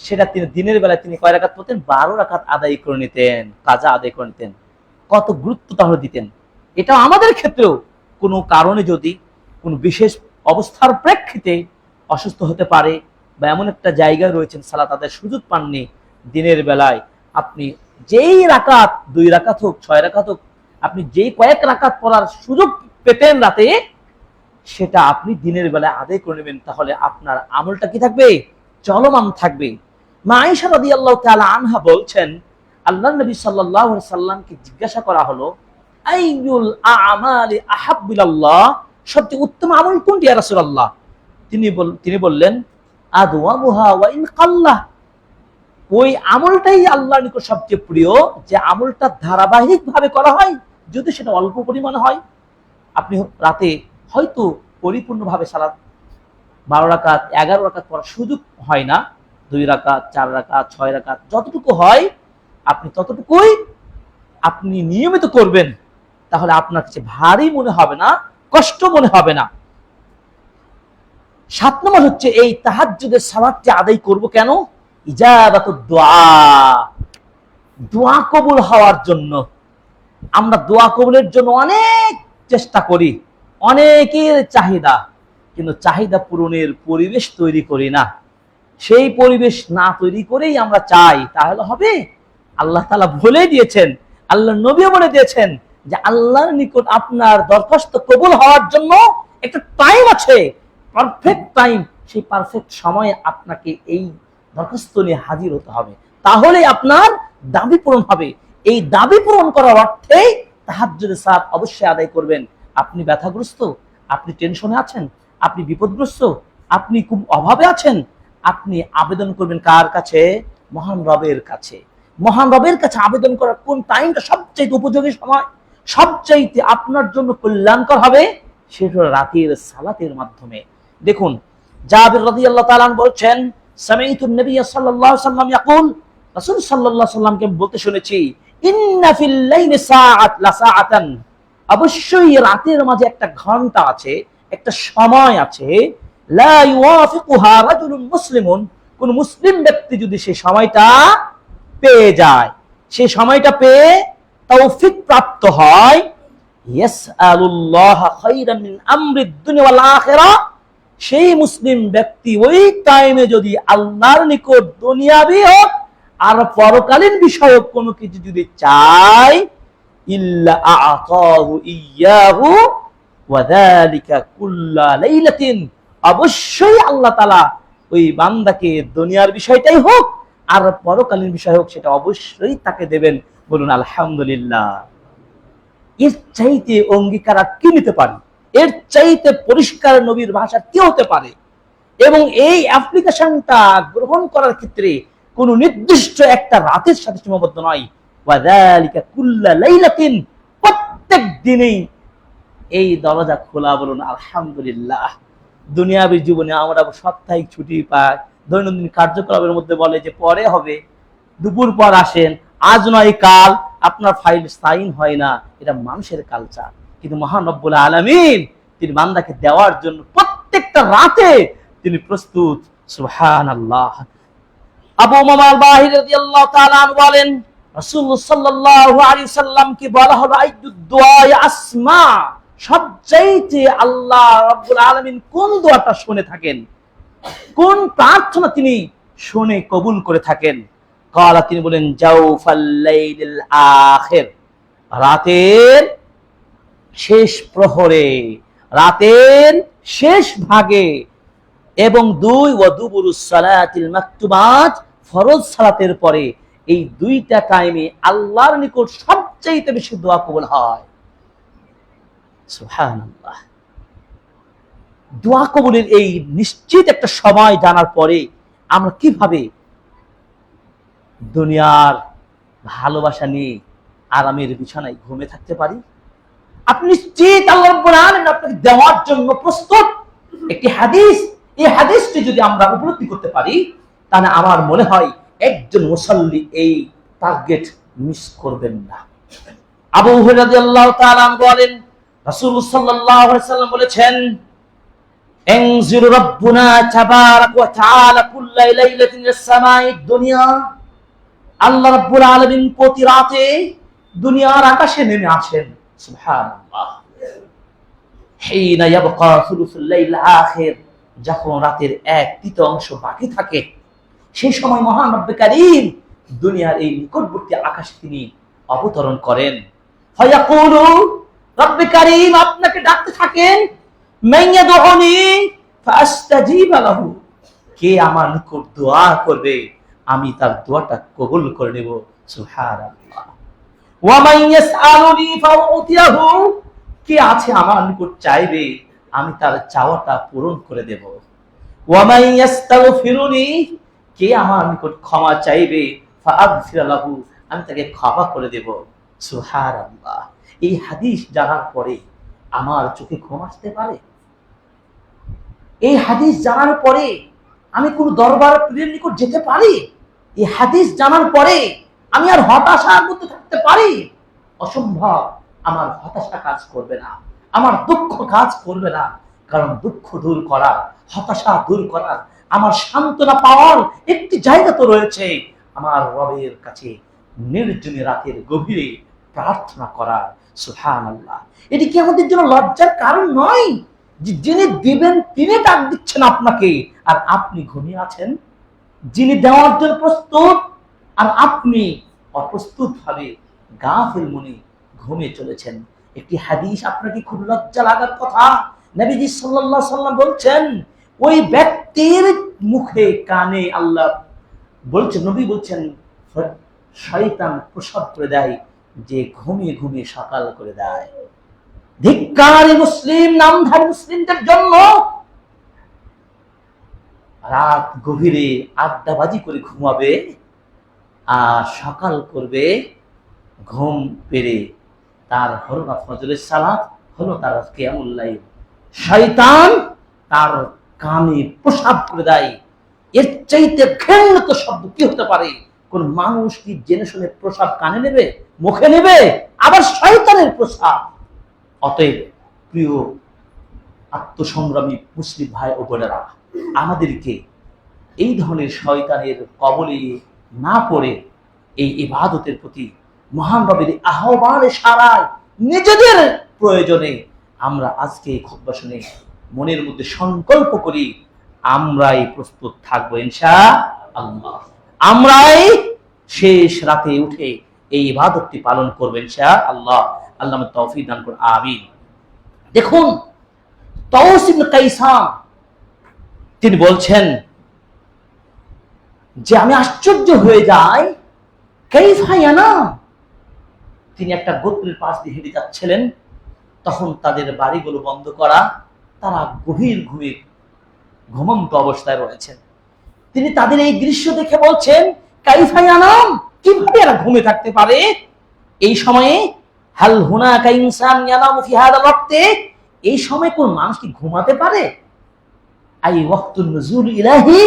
সেটা তিনি দিনের বেলায় তিনি কয় রাকাত পড়তেন? 12 রাকাত আদায় করে নিতেন, কাজা আদায় করে নিতেন। কত গুরুত্ব তাহলে দিতেন। এটা আমাদের ক্ষেত্রেও কোনো কারণে যদি কোনো বিশেষ অবস্থার প্রেক্ষিতে অসুস্থ হতে পারে, বা এমন একটা জায়গায় রয়েছেন সালাত আদায়ের সুযোগ পাননি, দিনের বেলায় আপনি যেই রাকাত, 2 রাকাত হোক, 6 রাকাত হোক, আপনি যেই কয়েক রাকাত পড়ার সুযোগ পেতেন রাতে, সেটা আপনি দিনের বেলায় আদায় করে নেবেন, তাহলে আপনার আমলটা কি থাকবে? চলমান থাকবে। মা আয়েশা রাদিয়াল্লাহু তাআলা আনহা বলছেন, আল্লাহর নবী সাল্লাল্লাহু আলাইহি সাল্লামকে জিজ্ঞাসা করা হলো, আইয়ুল আমালি আহাব্বু ইলাল্লাহ, সবচেয়ে উত্তম আমল কোনটি ইয়া রাসূলুল্লাহ? তিনি বললেন, আদওয়ামুহা ওয়া ইন কাল্লাহ, ওই আমলটাই আল্লাহর নিকট সবচেয়ে প্রিয় যে আমলটা ধারাবাহিক ভাবে করা হয়, যদি সেটা অল্প পরিমাণে হয়। আপনি রাতে হয়তো পরিপূর্ণভাবে সালাত 12 রাকাত 11 রাকাত পড়ার সুযোগ হয় না, 2 রাকাত 4 রাকাত 6 রাকাত যতটুকু হয় আপনি ততটুকুই আপনি নিয়মিত করবেন, তাহলে আপনার কাছে ভারী মনে হবে না, কষ্ট মনে হবে না। 7 নম্বর হচ্ছে এই তাহাজ্জুদের সালাতটি আদায় করব কেন? ইজাবাতুদ দুআ, দোয়া কবুল হওয়ার জন্য। আমরা দোয়া কবুলের জন্য অনেক চেষ্টা করি, অনেকের চাহিদা, কিন্তু চাহিদা পূরণের পরিবেশ তৈরি করি না। সেই পরিবেশ না তৈরি করেই আমরা চাই, তাহলে হবে? আল্লাহ তাআলা বলে দিয়েছেন, আল্লাহর নবী বলে দিয়েছেন যে আল্লাহর নিকট আপনার দরখাস্ত কবুল হওয়ার জন্য একটা টাইম আছে, পারফেক্ট টাইম। সেই পারফেক্ট সময়ে আপনাকে এই দরখাস্ত নিয়ে হাজির হতে হবে, তাহলে আপনার দাবি পূরণ হবে। এই দাবি পূরণ করার অর্থে তাহাজ্জুদের সালাত অবশ্যই আদায় করবেন। আপনি ব্যথাগ্রস্ত, আপনি টেনশনে আছেন, আপনি বিপদগ্রস্ত, আপনি খুব অভাবে আছেন, আপনি আবেদন করবেন কার কাছে? মহান রবের কাছে। মহান রবের কাছে আবেদন করার কোন টাইমটা সবচেয়ে উপযোগী সময়, সবচাইতে আপনার জন্য কল্যাণকর হবে? সেটা রাতের সালাতের মাধ্যমে। দেখুন, জাবির রাদিয়াল্লাহু তাআলা বলছেন, সামি'তু নবী সাল্লাল্লাহু আলাইহি ওয়াসাল্লাম ইয়াকুল, রাসূল সাল্লাল্লাহু আলাইহি ওয়াসাল্লামকে বলতে শুনেছি, ইন্না ফিল লাইলি সাআত লা সাআতান, অবশ্যই রাতের মাঝে একটা ঘন্টা আছে, একটা সময় আছে, লা ইউয়াফিকুহা রাজুলুন মুসলিমুন, কোন মুসলিম ব্যক্তি যদি সেই সময়টা পেয়ে যায়, সেই সময়টা পেয়ে তৌফিক প্রাপ্ত হয়, ইয়াসআলুল্লাহ খায়রান মিন আমরিদ দুনিয়া ওয়াল আখিরাহ, সেই মুসলিম ব্যক্তি ওই টাইমে যদি আল্লাহর নিকট দুনিয়াবি হোক আর পরকালীন বিষয়ক কোনো কিছু যদি চায়, ইল্লা আ'তাহু ইয়্যাহু ওয়া যালিকা কুল্লা লাইলাতিন, অবশ্যই আল্লাহ তাআলা ওই বান্দাকে দুনিয়ার বিষয়টাই হোক আর পরকালীন বিষয় হোক সেটা অবশ্যই তাকে দেবেন। বলুন আলহামদুলিল্লাহ। এর চাইতে অঙ্গীকার আর কি নিতে পারি? এর চাইতে পরিষ্কার নবীর ভাষা কি হতে পারে? এবং এই অ্যাপ্লিকেশনটা গ্রহণ করার ক্ষেত্রে কোন নির্দিষ্ট একটা রাতের সাথে সীমাবদ্ধ নয়, ওয়া যালিকা কুল্লা লাইলাতিন, প্রত্যেক দিনেই এই দরজা খোলা। বলুন আলহামদুলিল্লাহ। দুনিয়াবী জীবনে আমরা সাপ্তাহিক ছুটি পাই, দৈনন্দিন কার্যকলাপের মধ্যে বলে যে পরে হবে, দুপুর পর আসেন, আজ নয় কাল, আপনার ফাইল সাইন হয় না, এটা মানুষের কালচার। কিন্তু মহান রব্বুল আলামিন তিনি বান্দাকে দেওয়ার জন্য প্রত্যেকটা রাতে তিনি প্রস্তুত। সুবহানাল্লাহ। আবু উমামা আল-বাহিরি রাদিয়াল্লাহু তাআলা আনহু বলেন, রাসূল সাল্লাল্লাহু আলাইহি সাল্লামকে বলা হলো, আইয়ুদ দুআ আসমা, সবচাইতে আল্লাহ রাব্বুল আলামিন কোন দোয়াটা শুনে থাকেন, কোন প্রার্থনা তিনি শুনে কবুল করে থাকেন? কালা, তিনি বলেন, জাওফাল লাইলিল আখির, রাতের শেষ প্রহরে, রাতের শেষ ভাগে, এবং 2 ওয়া দুবুরুস সালাতিল মাকতুবাত, ফরজ সালাতের পরে। এই দুইটা টাইমে আল্লাহর নিকট সবচেয়ে বেশি দোয়া কবুল হয়। সুবহানাল্লাহ। দোয়া কবুলের এই নিশ্চিত একটা সময় জানার পরে আমরা কিভাবে দুনিয়ার ভালোবাসা নিয়ে আরামের বিছানায় ঘুমে থাকতে পারি? আপনি নিশ্চিত আল্লাহ রাব্বুল আলামিন আপনাকে দেওয়ার জন্য প্রস্তুত। একটি হাদিস, এই হাদিসটি যদি আমরা উপলব্ধি করতে পারি, তাহলে আমার মনে হয় একজন মুসাল্লি এই টার্গেট মিস করবেন না। আবু হুরায়রা রাদিয়াল্লাহু তাআলা বলেন, রাসূল সাল্লাল্লাহু আলাইহি ওয়াসাল্লাম বলেছেন, ইনজিরু রাব্বুনা তাবারাক ওয়া তাআলা কুল্লা লাইলাতিন ইস-সামাঈদ দুনিয়া, আল্লাহ রাব্বুল আলামিন প্রতি রাতে দুনিয়ার আকাশে নেমে আসেন। সুবহানাল্লাহ। হিনা ইয়াবকা সুলুসুল লাইল আখির, যখন রাতের 1/3 অংশ বাকি থাকে, সেই সময় মহান রব্বে কারীম দুনিয়ার এই নিকটবর্তী আকাশে তিনি অবতরণ করেন। ফায়াকুলু, রব্বে কারীম আপনাকে ডাকতে থাকেন, মান ইয়াদউনি ফাআস্তাজিব লাহু, কে আমার নিকট দোয়া করবে আমি তার দোয়াটা কবুল করে নেব। সুবহানাল্লাহ। ওয়া মান ইয়াসআলুনি ফাউতিয়াহু, কে আছে আমার নিকট চাইবে আমি তার চাওয়াটা পূরণ করে দেব। ওয়া মান ইয়াস্তাগফিরুনি, কে আমার নিকট ক্ষমা চাইবে ফাআগফির লাহু, আমি তাকে ক্ষমা করে দেব। সুবহানাল্লাহ। এই হাদিস জানার পরে আমার চোখে ঘুম আসতে পারে? এই হাদিস জানার পরে আমি কোন দরবার পীরের নিকট যেতে পারি? এই হাদিস জানার পরে আমি আর হতাশার মধ্যে থাকতে পারি? অসম্ভব। আমার হতাশা কাজ করবে না, আমার দুঃখ কাজ করবে না, কারণ দুঃখ দূর করার, হতাশা দূর করার, আমার সান্ত্বনা পাওয়ার একটি জায়গা তো রয়েছে, আমার রবের কাছে নির্জনে রাতের গভীরে প্রার্থনা করার। সুবহানাল্লাহ। এটি কি আমাদের জন্য লজ্জার কারণ নয় যে যিনি দিবেন তিনি ডাক দিচ্ছেন আপনাকে আর আপনি ঘুমিয়ে আছেন? যিনি দেওয়ার জন্য প্রস্তুত আর আপনি অপ্রস্তুত ভাবে গাফিল মনে ঘুমিয়ে চলেছেন। একটি হাদিস আপনাকে খুব লজ্জা লাগার কথা। নবীজি সাল্লাল্লাহু আলাইহি ওয়াসাল্লাম বলছেন, ওই ব্যক্তির মুখে কানে আল্লাহ বলছেন, নবী বলছেন, শয়তান প্রসাব করে দেয় যে ঘুমিয়ে ঘুমিয়ে সকাল করে দেয়। ধিক্কারী মুসলিম, নামধারী মুসলিমদের জন্য রাত গভীরে আড্ডাবাজি করে ঘুমাবে আর সকাল করবে ঘুম পেরে, তার হলো না ফজরের সালাত, হলো তার কিয়ামুল লাইল। শয়তান তার কানে প্রসাব করে দেয়। এর চাইতে ঘৃণিত শব্দ কি হতে পারে? কোন মানুষ কি জেনে শুনে প্রসাব কানে নেবে, মুখে নেবে? আবার শয়তানের প্রসাব। অতএব প্রিয় আত্মসংগ্রামী মুসলিম ভাই ও বোনেরা, আমাদেরকে এই ধরনের শয়তানের কবলে না পড়ে এই ইবাদতের প্রতি মহান রবের আহ্বানে সারায় নিজেদের প্রয়োজনে আমরা আজকে খুতবা শুনে মনের মধ্যে সংকল্প করি আমরাই প্রস্তুত থাকবো ইনশাআল্লাহ। আমরাই শেষ রাতে উঠে এই ইবাদতটি পালন করবো ইনশাআল্লাহ। আল্লাহ আমাদের তৌফিক দান করুন, আমিন। দেখুন, তাউস ইবনে কাইসান তিনি বলছেন যে আমি আশ্চর্য হয়ে যাই, কাইফা ইয়ানাম। তিনি একটা গোত্রের পাশ দিয়ে হেঁটে যাচ্ছিলেন, তখন তাদের বাড়িগুলো বন্ধ করা, তারা গভীর ঘুমে ঘুমন্ত অবস্থায় রয়েছেন। তিনি তাদের এই দৃশ্য দেখে বলছেন, কাইফা ইয়ানাম, কিভাবে এরা ঘুমে থাকতে পারে এই সময়ে? হাল হুনাকা ইনসান ইয়ানামু ফি হাদাল ওয়াক্তে, এই সময় কোন মানুষ কি ঘুমাতে পারে? আই ওয়াক্তুন নুজুল ইলাহি,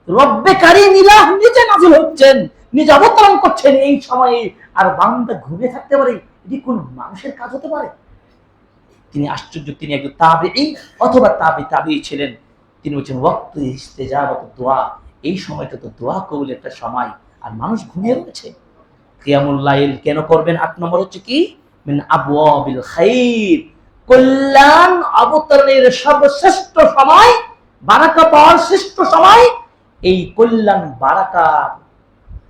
রব্বে কারীম ইলাহ নিজে নাযিল হচ্ছেন, নিজে অবতরণ করছেন এই সময়ে, আর বান্দা ঘুমিয়ে থাকতে পারে? এটি কোন মানুষের কাজ হতে পারে? তিনি আশ্চর্য। তিনি একজন তাবেঈ অথবা তাবেঈ ছিলেন। তিনি বলছেন, ওয়াক্তু ইস্তিজাবাত দোয়া, এই সময়টা তো দোয়া কবুলের একটা সময়, আর মানুষ ঘুমিয়ে রয়েছে। কিয়ামুল লাইল কেন করবেন? 8 নম্বর হচ্ছে কি, মিন আবওয়াবিল খাইর, কল্যাণ অবতরণের সর্বশ্রেষ্ঠ সময়, বারাকা পাওয়ার শ্রেষ্ঠ সময়। এই কল্যাণ বারাকা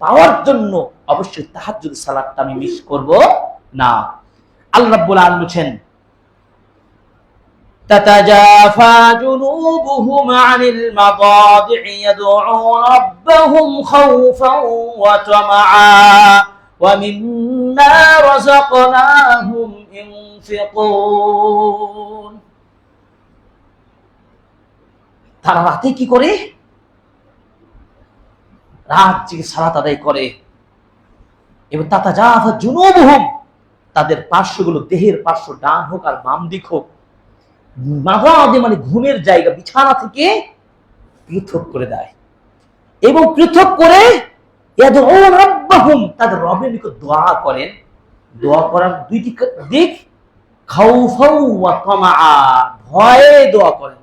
পাওয়ার জন্য অবশ্যই তাহাজ্জুদ সালাতটা আমি মিস করব না। আল্লাহ রাব্বুল আলামিন বলেন, তাতাজাফা জুনুবুহুম আনিল মাদাজি'i ইয়াদউনা রাব্বাহুম খাওফান ওয়া তামাআ ওয়া মিম্মা রাযাকনাহুম ইউনফিকুন। তারা রাতে কি করে? রাত জেগে সালাত আদায় করে। এবং তাতাজাফা জুনুবুহুম, তাদের পার্শ্বগুলো, দেহের পার্শ্ব, ডান হোক আর বাম দিক হোক, মাদাজি মানে ঘুমের জায়গা, বিছানা থেকে পৃথক করে দেয়। এবং পৃথক করে ইয়াদউনা রাব্বাহুম, তাদের রবের নিকট দোয়া করেন। দোয়া করার দুইটি দিক, খাউফাও ওয়া তামাআ, ভয়ে দোয়া করেন।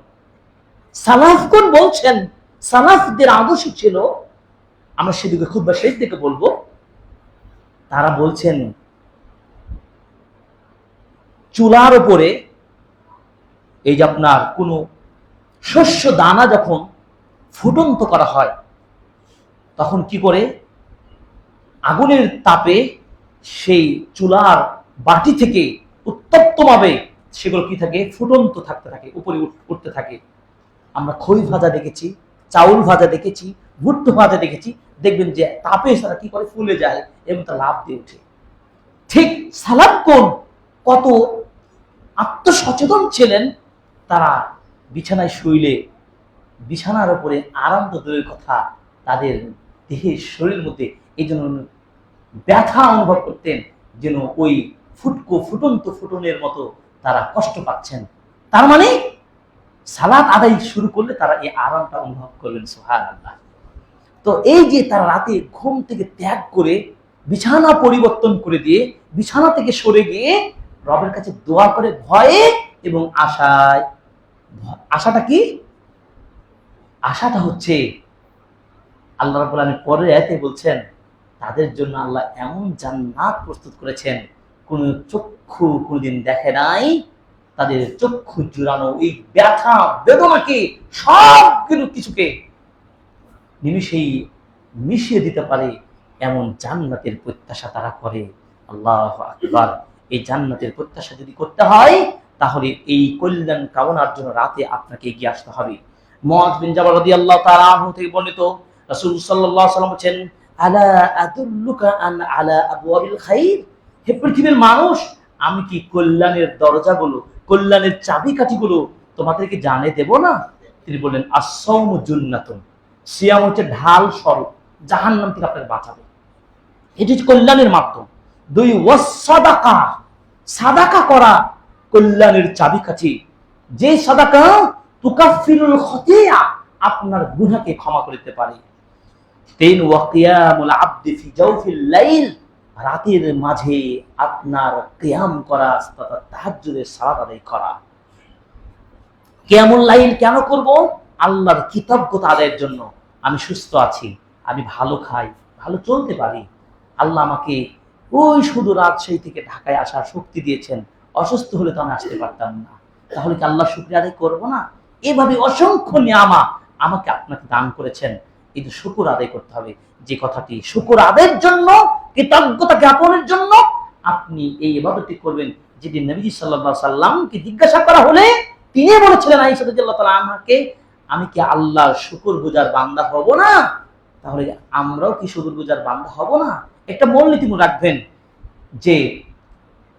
সালাফগণ বলছেন, সালাফদের আদর্শ ছিল, আমরা সেদিকে খুতবা শেষ দিকে বলবো, তারা বলছেন চুলার উপরে এই যে আপনার কোনো শস্য দানা যখন ফুটন্ত করা হয়, তখন কি করে? আগুনের তাপে সেই চুলার বাটি থেকে উত্তপ্তভাবে সেগুলো কি থাকে, ফুটন্ত থাকতে থাকে, উপরে উঠতে থাকে। আমরা খই ভাজা দেখেছি, চাউল ভাজা দেখেছি, ভুট্টো ভাজা দেখেছি, দেখবেন যে তাপে তারা কি করে, ফুলে যায় এবং তা লাভ দিয়ে ওঠে। ঠিক সালাম কোন কত আত্মসচেতন ছিলেন, তারা বিছানায় শুইলে বিছানার উপরে আরাম তো দূরের কথা, তাদের দেহের শরীরের মধ্যে এই জন্য ব্যথা অনুভব করতেন, যেন ওই ফুটন্ত ফুটনের মতো তারা কষ্ট পাচ্ছেন। তার মানে সালাত আদায় শুরু করলে তারা এই আরামটা অনুভব করবেন। সুবহানাল্লাহ। তো এই যে তারা রাতে ঘুম থেকে ত্যাগ করে বিছানা পরিবর্তন করে দিয়ে বিছানা থেকে সরে গিয়ে রবের কাছে দোয়া করে ভয়ে এবং আশায়। আশাটা কি? আশাটা হচ্ছে আল্লাহ রাব্বুল আলামিন পরের আয়াতে বলছেন, তাদের জন্য আল্লাহ এমন জান্নাত প্রস্তুত করেছেন কোন চক্ষু কোনদিন দেখে নাই। তাদের চক্ষু জুড়ানো এই ব্যথা বেদনাকে, সবগুলো কিছুকে নিমিষেই মিশিয়ে দিতে পারে এমন জান্নাতের প্রত্যাশা তারা করে। আল্লাহু আকবার। এই জান্নাতের প্রত্যাশা যদি করতে হয়, তাহলে এই কল্যাণ কামনার জন্য রাতে আপনাকে এগিয়ে আসতে হবে। মুআয বিন জাবাল রাদিয়াল্লাহু তাআলা আনহু থেকে বর্ণিত, রাসূল সাল্লাল্লাহু আলাইহি ওয়াসাল্লাম বলেন, আলা আদুল্লুকা আলা আবওয়াবিল খাইর, হে পৃথিবীর মানুষ, আমি কি কল্যাণের দরজাগুলো, কল্যাণের চাবিকাঠিগুলো তোমাদেরকে জানিয়ে দেব না? তিনি বললেন, আস-সাওমু জুন্নাতুন, সিয়াম হচ্ছে ঢাল স্বরূপ, জাহান্নাম থেকে আপনাকে বাঁচাবে, এটি হচ্ছে কল্যাণের মাধ্যম। দুই, ওয়াস-সাদাকা, সাদাকা করা কল্যাণের চাবিকাঠি। যে সাদাকা তুকাফিরুল খতিয়া, আপনার গুনাহকে ক্ষমা করতে পারে। তিন, ওয়া কিয়ামুল আবদি ফি জাওফিল লাইল, রাতের মাঝে আপনার কিয়াম করা, তাহাজ্জুদের সালাত আদায় করা। কিয়ামুল লাইল কেন করব? আল্লাহর কৃতজ্ঞতা আদায়ের জন্য। আমি সুস্থ আছি, আমি ভালো খাই, ভালো চলতে পারি, আল্লাহ আমাকে ওই শুধু রাজশাহী থেকে ঢাকায় আসার শক্তি দিয়েছেন, অসুস্থ হলে তো আমি আসতে পারতাম না, তাহলে কি আল্লাহ শুকরিয়া আদায় করবো না? এভাবে অসংখ্য নিয়ামা আমাকে আপনাকে দান করেছেন, কিন্তু শুকর আদায় করতে হবে। যে কথাটি শুকর আদায়ের জন্য, কৃতজ্ঞতা জ্ঞাপনের জন্য আপনি এই ইবাদতটি করবেন, যেটি নবী সাল্লাল্লাহু আলাইহি সাল্লামকে জিজ্ঞাসা করা হলে তিনি বলেছিলেন আয়েশা রাদিয়াল্লাহু তাআলা আনহাকে, আমি কি আল্লাহর শুকরগুজার বান্দা হব না? তাহলে আমরাও কি শুকরগুজার বান্দা হব না? একটা মূলনীতি মনে রাখবেন যে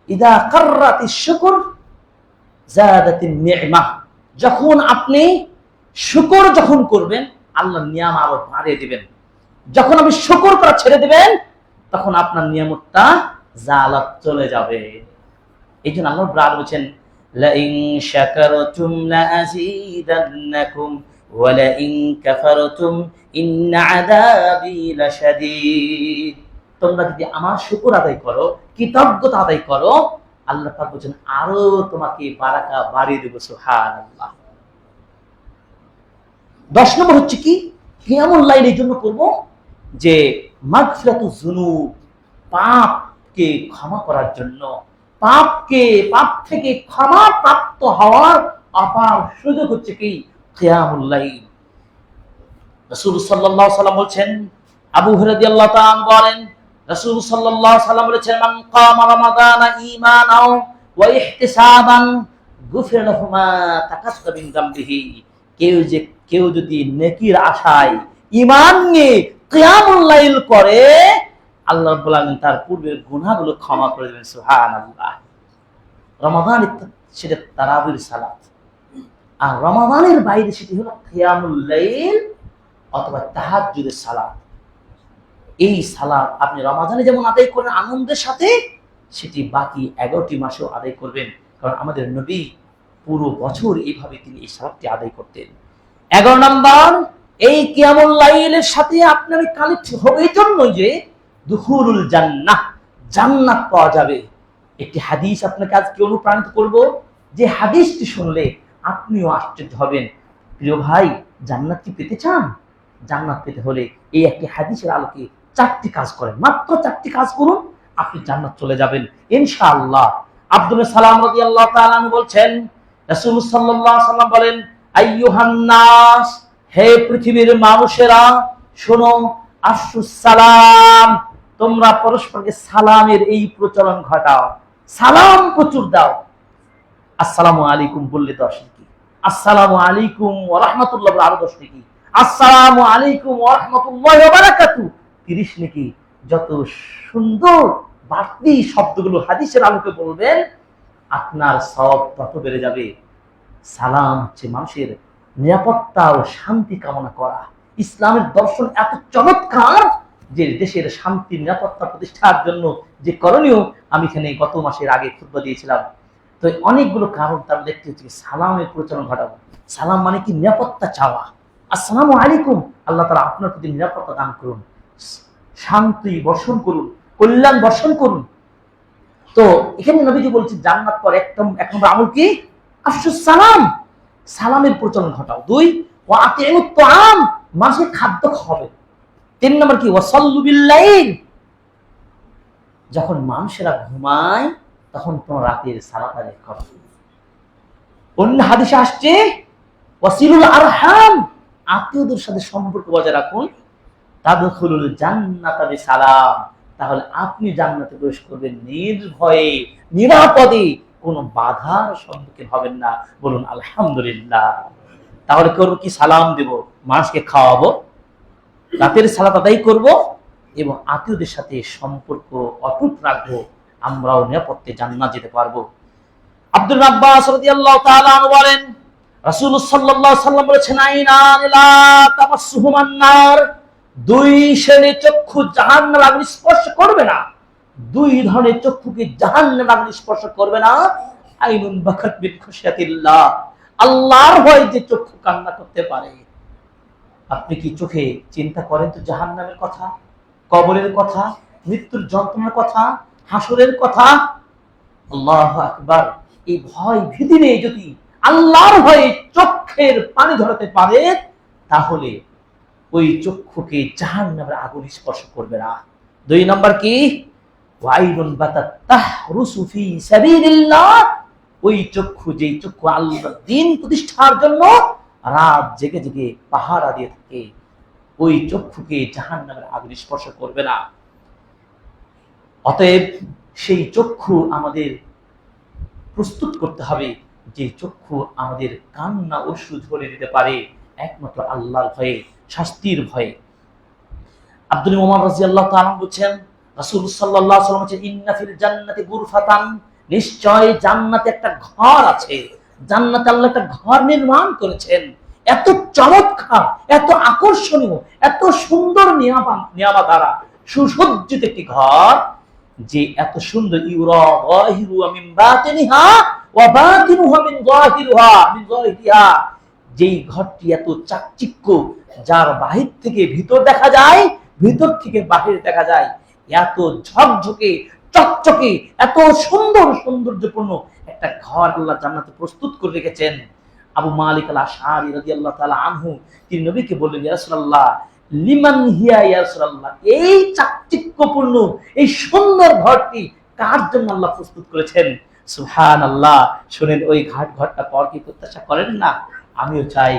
ইদা কাররাতিশ শুকর জাদাতিন নি'মাহ, যখন আপনি শুকর যখন করবেন, আল্লাহর নিয়ামত আরো বাড়িয়ে দিবেন। যখন আপনি শুকর করা ছেড়ে দিবেন, তখন আপনার নিয়ামতটা জালাত চলে যাবে। এইজন্য আল্লাহ রাব্বুল বলেন, লা ইন শাকারতুম লা আযীদান্নাকুম ওয়া লা ইন কাফারতুম ইন্না আযাবি লাশাদীদ। তোমরা যদি আমার শুকর আদায় করো, কৃতজ্ঞতা আদায় করো, আল্লাহ পাক বলেন আরো তোমাকে বারাকা বাড়িয়ে দেব। সুবহানাল্লাহ। 10 নম্বর হচ্ছে কি, কিয়ামুল লাইল এই জন্য করব যে মাগফিরাতুয যুনুব, পাপকে ক্ষমা করার জন্য। পাপ থেকে ক্ষমা প্রাপ্ত হওয়ার অপার সুযোগ হচ্ছে কি, কিয়ামুল লাইল। রাসূল সাল্লাল্লাহু আলাইহি ওয়াসাল্লাম বলেন, আবু হুরায়রা রাদিয়াল্লাহু তাআলা বলেন, রাসূল সাল্লাল্লাহু আলাইহি ওয়াসাল্লাম বলেছেন, মান কামা রমাদানা ঈমানাও ওয়া ইহতিসাবান গুফিরা লাহু মা তাকাদ্দামা মিন যামবিহি। কেউ যদি নেকির আশায় ঈমান নিয়ে কিয়ামুল লাইল করে, আল্লাহ রাব্বুল আলামিন তার পূর্বের গুনাহগুলো ক্ষমা করে দেবেন। সুবহানাল্লাহ। রমাদান সেটা তারাবির সালাত, আর রমাদানের বাইরে সেটি হলো কিয়ামুল লাইল অথবা তাহাজ্জুদের সালাত। এই সালাত আপনি রমাদানে যেমন আদায় করেন আনন্দের সাথে, সেটি বাকি 11টি মাসেও আদায় করবেন, কারণ আমাদের নবী পুরো বছর এইভাবে তিনি এই সালাতটি আদায় করতেন। 11 নম্বর, এই কিয়ামুল লাইলের সাথে আপনার কানেক্ট হবে এই জন্য যে দুখুলুল জান্নাহ, জান্নাত পাওয়া যাবে। একটি হাদিস আপনাকে আজকে অনুপ্রাণিত করব, যে হাদিসটি শুনলে আপনিও আশ্চর্য হবেন। প্রিয় ভাই, জান্নাত কি পেতে চান? জান্নাত পেতে হলে এই একটি হাদিসের আলোকে 4টি কাজ করেন, মাত্র 4টি কাজ করুন, আপনি জান্নাত চলে যাবেন ইনশাআল্লাহ। আব্দুল সালাম রাদিয়াল্লাহু তাআলা আনহু বলছেন, রাসূল সাল্লাল্লাহু আলাইহি ওয়াসাল্লাম বলেন, আইয়ুহান নাস, হে পৃথিবীর মানুষেরা শোনো, আফশুস সালাম, তোমরা পরস্পরকে সালামের এই প্রচলন ঘটাও, সালাম প্রচুর দাও। আসসালামু আলাইকুম বললে 10 নেকি, আসসালামু আলাইকুম ওয়া রাহমাতুল্লাহ বলে আরো 10 নেকি, আসসালামু আলাইকুম ওয়া রাহমাতুল্লাহি ওয়া বারাকাতুহু 30 নেকি। যত সুন্দর বাড়তি শব্দগুলো হাদিসের আলোকে বলবেন, আপনার সওয়াব তত বেড়ে যাবে। সালাম হচ্ছে মানুষের নিরাপত্তা ও শান্তি কামনা করা। ইসলামের দর্শন এত চমৎকার যে দেশের শান্তি নিরাপত্তা প্রতিষ্ঠার জন্য যে করণীয়, আমি এখানে গত মাসের আগে খুতবা দিয়েছিলাম। তো অনেকগুলো কারণ তার দেখতে হচ্ছে সালামের প্রচলন ঘটাবো। সালাম মানে কি? নিরাপত্তা চাওয়া। আসসালামু আলাইকুম, আল্লাহ তাআলা আপনার প্রতি নিরাপত্তা দান করুন, শান্তি বর্ষণ করুন, কল্যাণ বর্ষণ করুন। তো এখানে নবীজি বলছেন জান্নাত পর এক নম্বর আমল কি? আফশুস সালাম, সালামের প্রচলন ঘটাও। 2 ওয়া আতিউত তাআম, মানুষের খাদ্য খাওয়াবে। 3 নম্বর কি? ওয়াসাল্লু বিল লাইল, যখন মানুষেরা ঘুমায় তখন তোমার রাতের সালাত আদায় করো। অন্য হাদিসে আসছে ওয়াসিলুল আরহাম, আত্মীয়দের সাথে সম্পর্ক বজায় রাখুন। তাদখুলুল জান্নাতা বিসালাম, তাহলে আপনি জান্নাতে প্রবেশ করবেন নির্ভয়ে, নিরাপদে, কোনো বাধার সম্মুখীন হবেন না। বলুন আলহামদুলিল্লাহ। তাহলে করবো কি? সালাম দেব, মানুষকে খাওয়াবো, রাতের সালাত আদায় করব এবং আত্মীয়দের সাথে সম্পর্ক অটুট রাখবো। আমরাও নিরাপদে জান্নাত যেতে পারবো। আব্দুল আব্বাস রাদিয়াল্লাহু তাআলা আনহু বলেন, রাসূলুল্লাহ সাল্লাল্লাহু আলাইহি ওয়াসাল্লাম বলেছেন, আইনান লা তামাসসুহুমান নার, 2 শ্রেণীর চক্ষু জাহান্নামের আগুন স্পর্শ করবে না। 2 ধরনের চক্ষুকে জাহান্নামের আগুন স্পর্শ করবে না। আইনুন বাকাত মিন খাশিয়াতিল্লাহ, আল্লাহর ভয়ে যে চক্ষু কান্না করতে পারে। আপনি কি চোখে চিন্তা করেন তো জাহান্নামের কথা, কবরের কথা, মৃত্যুর যন্ত্রণার কথা, হাসরের কথা? আল্লাহু আকবার। এই ভয় ভীতি নিয়ে যদি আল্লাহর ভয়ে চোখের পানি ধরাতে পারে, তাহলে ওই চক্ষুকে জাহান্নামের আগুন স্পর্শ করবে না। 2 নম্বর কি? ওয়াইনুন বাতাত তাহরুসু ফি সাবিলিল্লাহ, ওই চক্ষু, যেই চক্ষু আল্লাহর দ্বীন প্রতিষ্ঠার জন্য রাত জেগে জেগে পাহারা দিয়ে থাকে, ওই চক্ষুকে জাহান্নামের আগুন স্পর্শ করবে না। অতএব সেই চক্ষু আমাদের প্রস্তুত করতে হবে, যে চক্ষু আমাদের কান্না অশ্রু ঝরে দিতে পারে একমাত্র আল্লাহর ভয়ে, শাস্তির ভয়ে। আব্দুল ওমর রাদিয়াল্লাহু তাআলা বলেন, রাসূল সাল্লাল্লাহু আলাইহি ওয়াসাল্লাম বলেছেন, ইন্না ফিল জান্নাতি গুরফাতান, নিশ্চয় জান্নাতে একটা ঘর আছে। জান্নাতে আল্লাহ একটা ঘর নির্মাণ করেছেন, এত চমৎকার, এত আকর্ষণীয়, এত সুন্দর নিয়ামা দ্বারা সুসজ্জিত একটি ঘর, যে এত সুন্দর। ইউরা যাহিরুহা মিন বাতিনিহা ওয়া বাতিনুহা মিন যাহিরিহা, যেই ঘরটি এত চাকচিক্য, যার বাহির থেকে ভিতর দেখা যায়, ভিতর থেকে বাহির দেখা যায়, এত ঝকঝকে চকচকে, এত সুন্দর সৌন্দর্যপূর্ণ একটা ঘর আল্লাহ জান্নাতে প্রস্তুত করে রেখেছেন। আবু মালিক আল আশআরী রাদিয়াল্লাহু তাআলা আনহু, তিনি নবীকে বললেন, ইয়া রাসূলুল্লাহ লিমান হিয়া ইয়া রাসূলুল্লাহ, এই চাকচিক্যপূর্ণ, এই সুন্দর ঘরটি কার জন্য আল্লাহ প্রস্তুত করেছেন? সুবহানাল্লাহ। শুনেন, ওই ঘরটা পাওয়ার কি প্রত্যাশা করেন না? আমিও চাই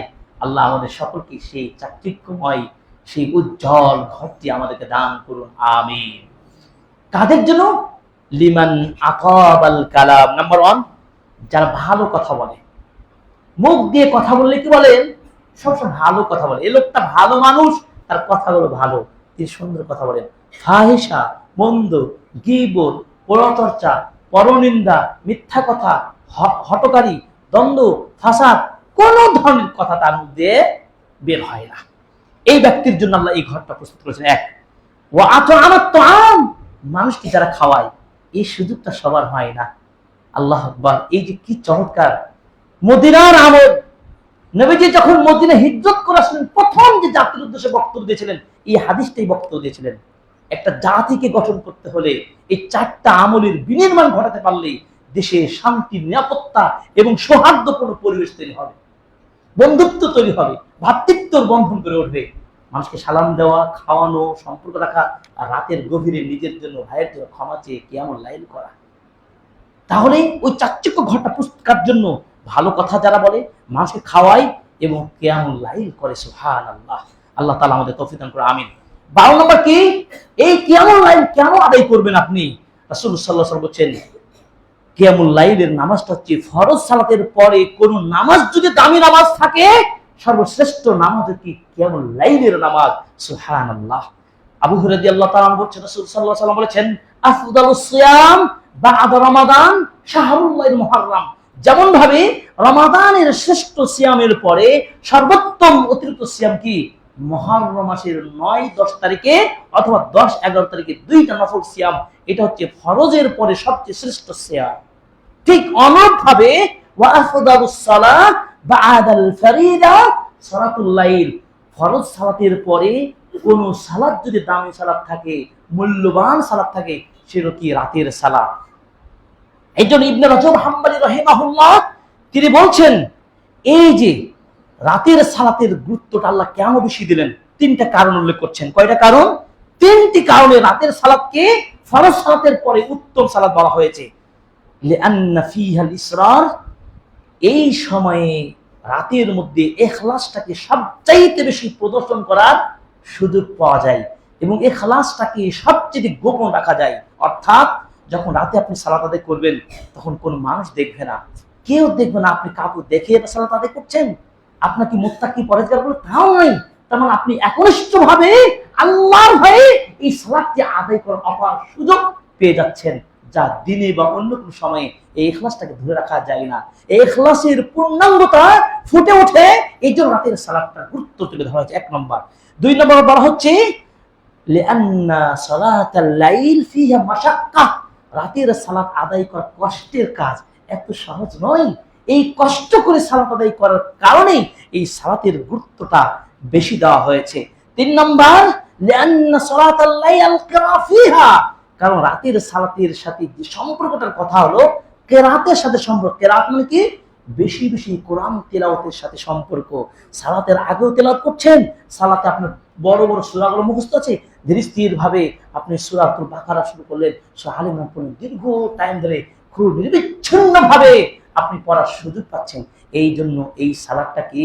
আল্লাহ আমাদের সকলকে সেই চাকচিক্যময়, সেই উজ্জ্বল ঘরটি আমাদেরকে দান করুন, আমিন। কাদের জন্য? লিমান আকাবাল কালাম। নাম্বার 1, যারা ভালো কথা বলে। মুখ দিয়ে কথা বললে কি বলেন? সবসময় ভালো কথা বলে, এই লোকটা ভালো মানুষ, তার কথাগুলো ভালো, তিনি সুন্দর কথা বলেন। ফাহিশা, মন্দ, গীবত, পরচর্চা, পরনিন্দা, মিথ্যা কথা, হটকারী, দ্বন্দ্ব, ফাসাদ, কোন ধরনের কথা তার মধ্যে বের হয় না। এই ব্যক্তির জন্য আল্লাহ এই ঘরটা প্রস্তুত করেছেন। 1, ওয়া আতআমাত তাআম, মানুষকে যারা খাওয়ায়, এই সুযোগটা সবার হয় না। আল্লাহু আকবার। এই যে কি চমৎকার মদিনার আমল। নবীজি যখন মদিনা হিজরত করে আসলেন, প্রথম যে জাতির উদ্দেশ্যে বক্তব্য দিয়েছিলেন, এই হাদিসটাই বক্তব্য দিয়েছিলেন। একটা জাতিকে গঠন করতে হলে এই 4টা আমলের বিনির্মাণ ঘটাতে পারলে দেশে শান্তি, নিরাপত্তা এবং সৌহার্দ্যপূর্ণ পরিবেশ তৈরি হবে, বন্ধুত্ব তৈরি হবে, ভ্রাতৃত্বর বন্ধন করে উঠবে। মানুষকে সালাম দেওয়া, খাওয়ানো, সম্পর্ক রাখা, আর রাতের গভীরে নিজের জন্য, ভাইয়ের জন্য ক্ষমা চেয়ে কিয়ামুল লাইল করা। তাহলে ওই চাকচিক্য ঘরটা প্রস্তুত করার জন্য ভালো কথা যারা বলে, মানুষকে খাওয়ায় এবং কিয়ামুল লাইল করে। সুবহানাল্লাহ। আল্লাহ তাআলা আমাদের তৌফিক দান করে, আমিন। 12 নম্বর কি? এই কিয়ামুল লাইল কেন আদায় করবেন আপনি? রাসূল সাল্লাল্লাহু আলাইহি ওয়াসাল্লাম বলেছেন, কিয়ামুল লাইলের নামাজটা হচ্ছে ফরজ সালাতের পরে কোন নামাজ যদি দামি নামাজ থাকে, সর্বশ্রেষ্ঠ নামাজ হচ্ছে কিয়ামুল লাইলের নামাজ। সুবহানাল্লাহ। আবু হুরায়রা রাদিয়াল্লাহু তাআলা বলছেন, রাসূল সাল্লাল্লাহু আলাইহি ওয়াসাল্লাম বলেছেন, আফদালুস সিয়াম বা'দা রমাদান শাহরুল্লাহিল মুহাররম। যেমন ভাবে রমাদানের শ্রেষ্ঠ সিয়ামের পরে সর্বোত্তম অতিরিক্ত সিয়াম কি? মুহররম মাসের 9-10 তারিখে অথবা 10-11 তারিখে দুইটা নফল সিয়াম, এটা হচ্ছে ফরজের পরে সবচেয়ে শ্রেষ্ঠ সিয়াম। ঠিক অনুরূপভাবে ওয়া আফদালুস সালাত বা'দাল ফরিদা সালাতুল লাইল, ফরজ সালাতের পরে কোন সালাত যদি দামি সালাত থাকে, মূল্যবান সালাত থাকে, সেটা কি? রাতের সালাত। এইজন্য ইবনে রজব হাম্বলী রাহিমাহুল্লাহ তিনি বলছেন, এই যে রাতের সালাতের গুরুত্বটা আল্লাহ কেন বেশি দিলেন, তিনটা কারণ উল্লেখ করছেন। কয়টা কারণ? তিনটি কারণে রাতের সালাতকে ফরজ সালাতের পরে উত্তম সালাত বলা হয়েছে। লিআন্না ফিহাল ইসরার, এই সময়ে রাতের মধ্যে ইখলাসটাকে সবচাইতে বেশি প্রদর্শন করার সুযোগ পাওয়া যায় এবং ইখলাসটাকে সবচেয়ে গোপন রাখা যায়। অর্থাৎ যখন রাতে আপনি সালাত আদায় করবেন, তখন কোনো মানুষ দেখবে না, কেউ দেখবে না আপনি কাউকে দেখে সালাত আদায় করছেন। আপনার কি মুত্তাকি পরেজগার বলে তাও নাই, তার মানে আপনি একনিষ্ঠভাবে আল্লাহর ভয়ে এই সালাতটি আদায় করার অপার সুযোগ পেয়ে যাচ্ছেন, যা দিনে বা অন্য কোনো সময়ে এই ইখলাসটাকে ধরে রাখা যায় না। এই ইখলাসের পূর্ণাঙ্গতা ফুটে ওঠে, এই জন্য রাতের সালাতটার গুরুত্ব তুলে ধরা হয়েছে। 1 নম্বর। 2 নম্বর বলা হচ্ছে লিআন্না সালাতাল লাইল ফিহা মাশাক্কা, রাতের সালাত আদায় করা কষ্টের কাজ, এত সহজ নয়। এই কষ্ট করে সালাত আদায় করার কারণে এই সালাতের গুরুত্বটা বেশি দেওয়া হয়েছে। 3 নম্বর লিআন্না সালাতাল লাইল কিরা ফিহা, কারণ রাতের সালাতের সাথে যে সম্পর্কটার কথা হলো, কেরাতের সাথে সম্পর্ক। কেরাত মানে কি? বেশি বেশি কোরআন তেলাওয়াতের সাথে সম্পর্ক। সালাতের আগেও তেলাওয়াত করছেন, সালাতে আপনার বড় বড় সূরাগুলো মুখস্থ আছে, ধীর ভাবে আপনি সূরাতুল বাকারা শুরু করলেন, সূরা আলে ইমরান পড়লেন, দীর্ঘ টাইম ধরে খুব নির্বিচ্ছিন্ন ভাবে আপনি পড়ার সুযোগ পাচ্ছেন। এই জন্য এই সালাতটা কি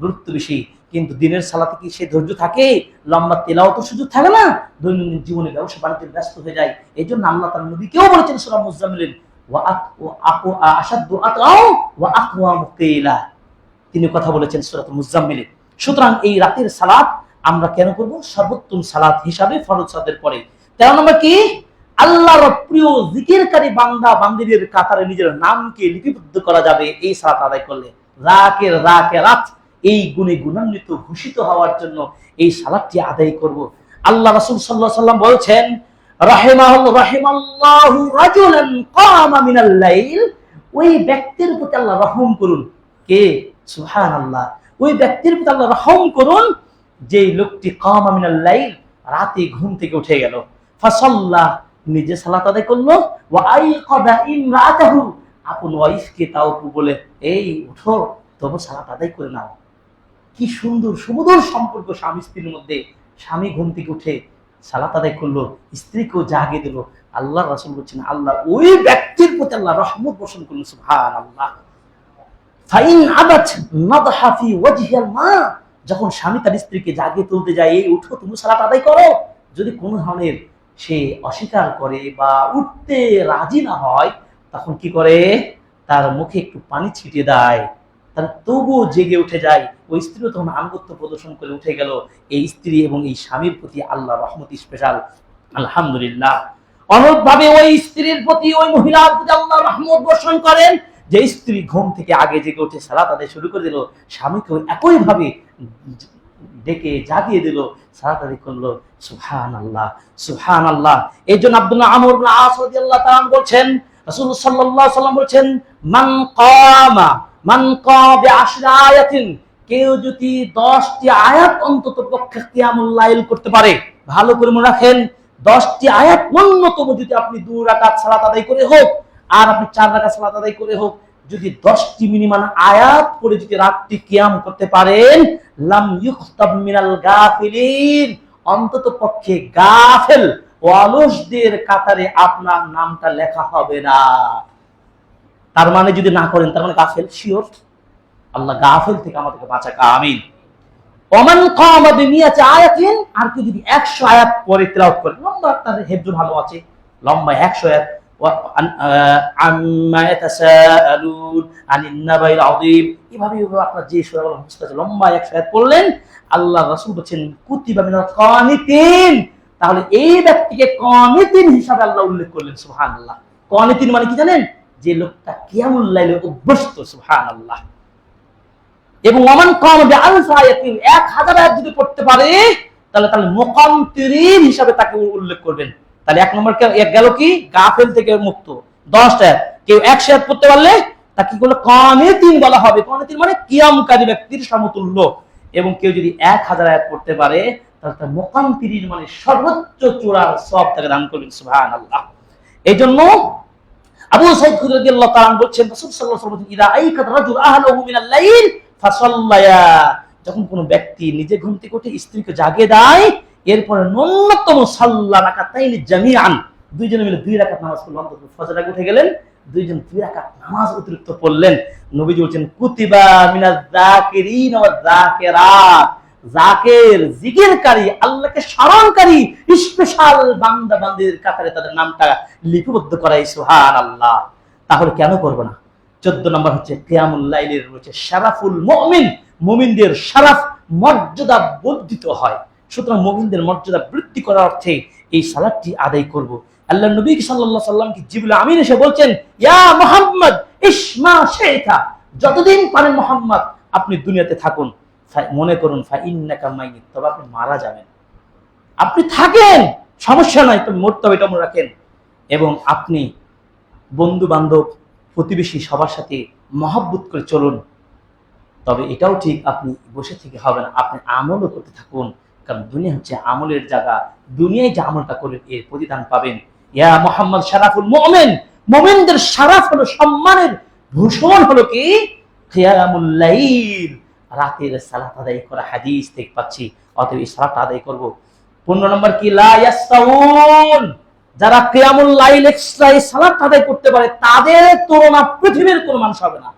গুরুত্ব বেশি। কিন্তু দিনের সালাতে কি সে ধৈর্য থাকে? লম্বা তেলাওয়াতের সুযোগ থাকে না, দৈনন্দিন জীবনে ব্যবসা বাণিজ্যে ব্যস্ত হয়ে যায়। এই জন্য আল্লাহ তাআলা নবীকেও বলেছেন সূরা মুজাম্মিল, তিনি কথা বলেছেন সূরাতুল মুজাম্মিলে। সুতরাং এই রাতের সালাত আমরা কেন করব? সর্বোত্তম সালাত হিসাবে ফরজ সালাতের পরে। 13 নম্বর কি? আল্লাহর প্রিয় জিকিরকারী বান্দা বান্দিদের কাতারে নিজের নামকে লিপিবদ্ধ করা যাবে এই সালাত আদায় করলে। রাত এই গুণে গুণান্বিত ঘোষিত হওয়ার জন্য এই সালাতটি আদায় করব। আল্লাহ রাসূল সাল্লাল্লাহু আলাইহি ওয়াসাল্লাম বলছেন, রাহিমাল্লাহু রাজুলান কামা মিনাল লাইল, ওই ব্যক্তির প্রতি আল্লাহ রহম করুন। কে? সুবহানাল্লাহ। ওই ব্যক্তির প্রতি আল্লাহ রহম করুন যে লোকটি কামা মিনাল লাইল, রাতে ঘুম থেকে উঠে গেল, ফাসাল্লা, নিজে সালাত আদায় করলো, ওয়া আইকাদা ইমরাতাহু, আপন ওয়াইফকে তাও বলে, এই উঠো, তবে সালাত আদায় করে নাও। কি সুন্দর সুমধুর সম্পর্ক স্বামী স্ত্রীর মধ্যে। স্বামী ঘুম থেকে উঠে সালাত আদায় করলো, স্ত্রীকেও জাগিয়ে দিল। আল্লাহ রাসূল বলছেন, আল্লাহ ওই ব্যক্তির প্রতি আল্লাহ রহমত বর্ষণ করলেন। সুবহানাল্লাহ। ফাইন আবাত নাদহা ফি ওয়াজহিল মা, যখন স্বামী তার স্ত্রীকে জাগিয়ে তুলতে যায়, এই উঠো, তুমি সালাত আদায় করো, যদি কোনো ধরনের সে অস্বীকার করে বা উঠতে রাজি না হয়, তখন কি করে? তার মুখে একটু পানি ছিটিয়ে দেয়, তার তবুও জেগে উঠে যায়। ওই স্ত্রীও তখন আনুগত্য প্রদর্শন করে উঠে গেল। এই স্ত্রী এবং এই স্বামীর প্রতি আল্লাহ রহমত স্পেশাল। আলহামদুলিল্লাহ। অনুরূপভাবে ওই স্ত্রীর প্রতি, ওই মহিলার প্রতি আল্লাহ রহমত বর্ষণ করেন যে স্ত্রী ঘুম থেকে আগে জেগে উঠে সালাত আদায় শুরু করে দিল, স্বামীকেও একই ভাবে ডেকে জাগিয়ে দিল, সালাত আদায় করলো। সুবহানাল্লাহ, সুবহানাল্লাহ। এই জন্য আব্দুল্লাহ আমর ইবনে আস রাদিয়াল্লাহু তাআলা বলছেন, রাসূল সাল্লাল্লাহু আলাইহি ওয়াসাল্লাম বলছেন, মান ক্বাবা বিআশরি আয়াতিন, কেউ যদি 10টি আয়াত অন্তত পক্ষে কিয়ামুল লাইল করতে পারে, ভালো করে মনে রাখেন, 10টি আয়াত ন্যূনতম যদি আপনি 2 রাকাত সালাত আদায় করে হোক আর আপনি 4 রাকাত সালাত আদায় করে হোক, যদি 10টি মিনিমাম আয়াত পড়ে যদি রাতটি কিয়াম করতে পারেন, লাম ইউখতাব মিনাল গাফিলিন, অন্তত পক্ষে গাফেল ও অলসদের কাতারে আপনার নামটা লেখা হবে না। তার মানে যদি না করেন, তার মানে গাফেল শিওর। আল্লাহ গাফেল থেকে আমাদেরকে বাঁচাক, আমিন। ওমান কামা বিমিয়াতি আয়াতিন, আর কি যদি 100 আয়াত পড়ে তেলাওয়াত করে, লম্বা, তার হেফজ ভালো আছে, লম্বা 100 আয়াত, আম্মা ইয়াতাসাআলুন আনিন নাবাইল আযীম। এভাবে আপনারা যে সূরাগুলো মুখস্থ আছে লম্বা এক আয়াত পড়লেন, আল্লাহ রাসূল বলেন কুতিবা মিনাল কানিতিন, তাহলে এই ব্যক্তিকে কানিতিন হিসাবে আল্লাহ উল্লেখ করলেন। সুবহানাল্লাহ। কানিতিন মানে কি জানেন? যে লোকটা কিয়ামুল লাইলে অভ্যস্ত। সুবহানাল্লাহ। এবং ওমান কাম বিআলফি আয়াতিন, 1000 আয়াত যদি পড়তে পারে তাহলে মুকান্তিরিন হিসাবে তাকে উল্লেখ করবেন। তাহলে এক নম্বর গেল কি গাফেল থেকে মুক্ত 10 আয়াত। কেউ 100 আয়াত পড়তে পারলে তাকে কি বলে কানিতিন বলা হবে। কানিতিন মানে কিয়ামকারী ব্যক্তির সমতুল্য। এবং কেউ যদি 1000 আয়াত পড়তে পারে তাহলে তার মুকান্তিরিন মানে সর্বোচ্চ চূড়ার সওয়াব তাকে দান করবেন। সুবহানাল্লাহ। এইজন্য আবু সাঈদ খুদরী রাদিয়াল্লাহু তাআলা বলছেন রাসূল সাল্লাল্লাহু আলাইহি ওয়াসাল্লাম ইদা আইকাত রাজুল আহলাহু মিনাল লাইল ফাসাল্লায়া, যখন কোন ব্যক্তি নিজে ঘুম থেকে উঠে স্ত্রীকে জাগিয়ে দেয়, এরপরে ন্যূনতম সাল্লা রাকাতাইন জামিআন, দুইজনে মিলে 2 রাকাত নামাজ পড়লেন। অন্তত ফজর আগে উঠে গেলেন, দুইজন 2 রাকাত নামাজ অতিরিক্ত পড়লেন। নবীজি বলেন কুতিবা মিনাজ যাকিরিন ওয়াজ যাকিরাত, যাকির জিকিরকারী, আল্লাহকে স্মরণকারী স্পেশাল বান্দা বান্দির কাতারে তাদের নামটা লিপিবদ্ধ করাই। সুবহানাল্লাহ। তাহলে কেন করব না? 14 নম্বর হচ্ছে কিয়ামুল লাইলের রয়েছে শারাফুল মুমিন, মুমিনদের শারাফ মর্যাদা বর্ধিত হয়। সুতরাং মুমিনদের মর্যাদা বৃদ্ধি করার অর্থে এই সালাতটি আদায় করব। আল্লাহ নবী সাল্লাল্লাহু আলাইহি ওয়াসাল্লাম কি জিবরিল আমিন এসে বলছেন ইয়া মুহাম্মদ ইসমা শাইতা, যতদিন পারেন মুহাম্মদ আপনি দুনিয়াতে থাকুন, মনে করুন ফা ইন্নাকা মাইয়িত, তবে আপনি মারা যাবেন। আপনি থাকেন সমস্যা নাই, তবে মরতে হবে এটা মনে রাখেন। এবং আপনি বন্ধু বান্ধব প্রতিবেশী সবার সাথে মহব্বত করে চলুন। তবে এটাও ঠিক আপনি বসে থেকে হবে না, আপনি আমলও করতে থাকুন, কারণ দুনিয়া হচ্ছে আমলের জায়গা। দুনিয়ায় যে আমলটা করবেন এর প্রতিদান পাবেন। ইয়া মুহাম্মদ শারাফুল মুমিন, মুমিনদের শারাফ হলো, সম্মানের ভূষণ হলো কি কিয়ামুল লাইল, রাতের সালাত আদায় করা। হাদিস থেকে পাচ্ছি, অতএব এই সালাত আদায় করব। 15 নম্বর কি লা ইয়াসতাউন, যারা কিয়ামুল লাইল এক্সট্রা এই সালাত আদায় করতে পারে তাদের তুলনা পৃথিবীর কোনো মানুষ হবে না।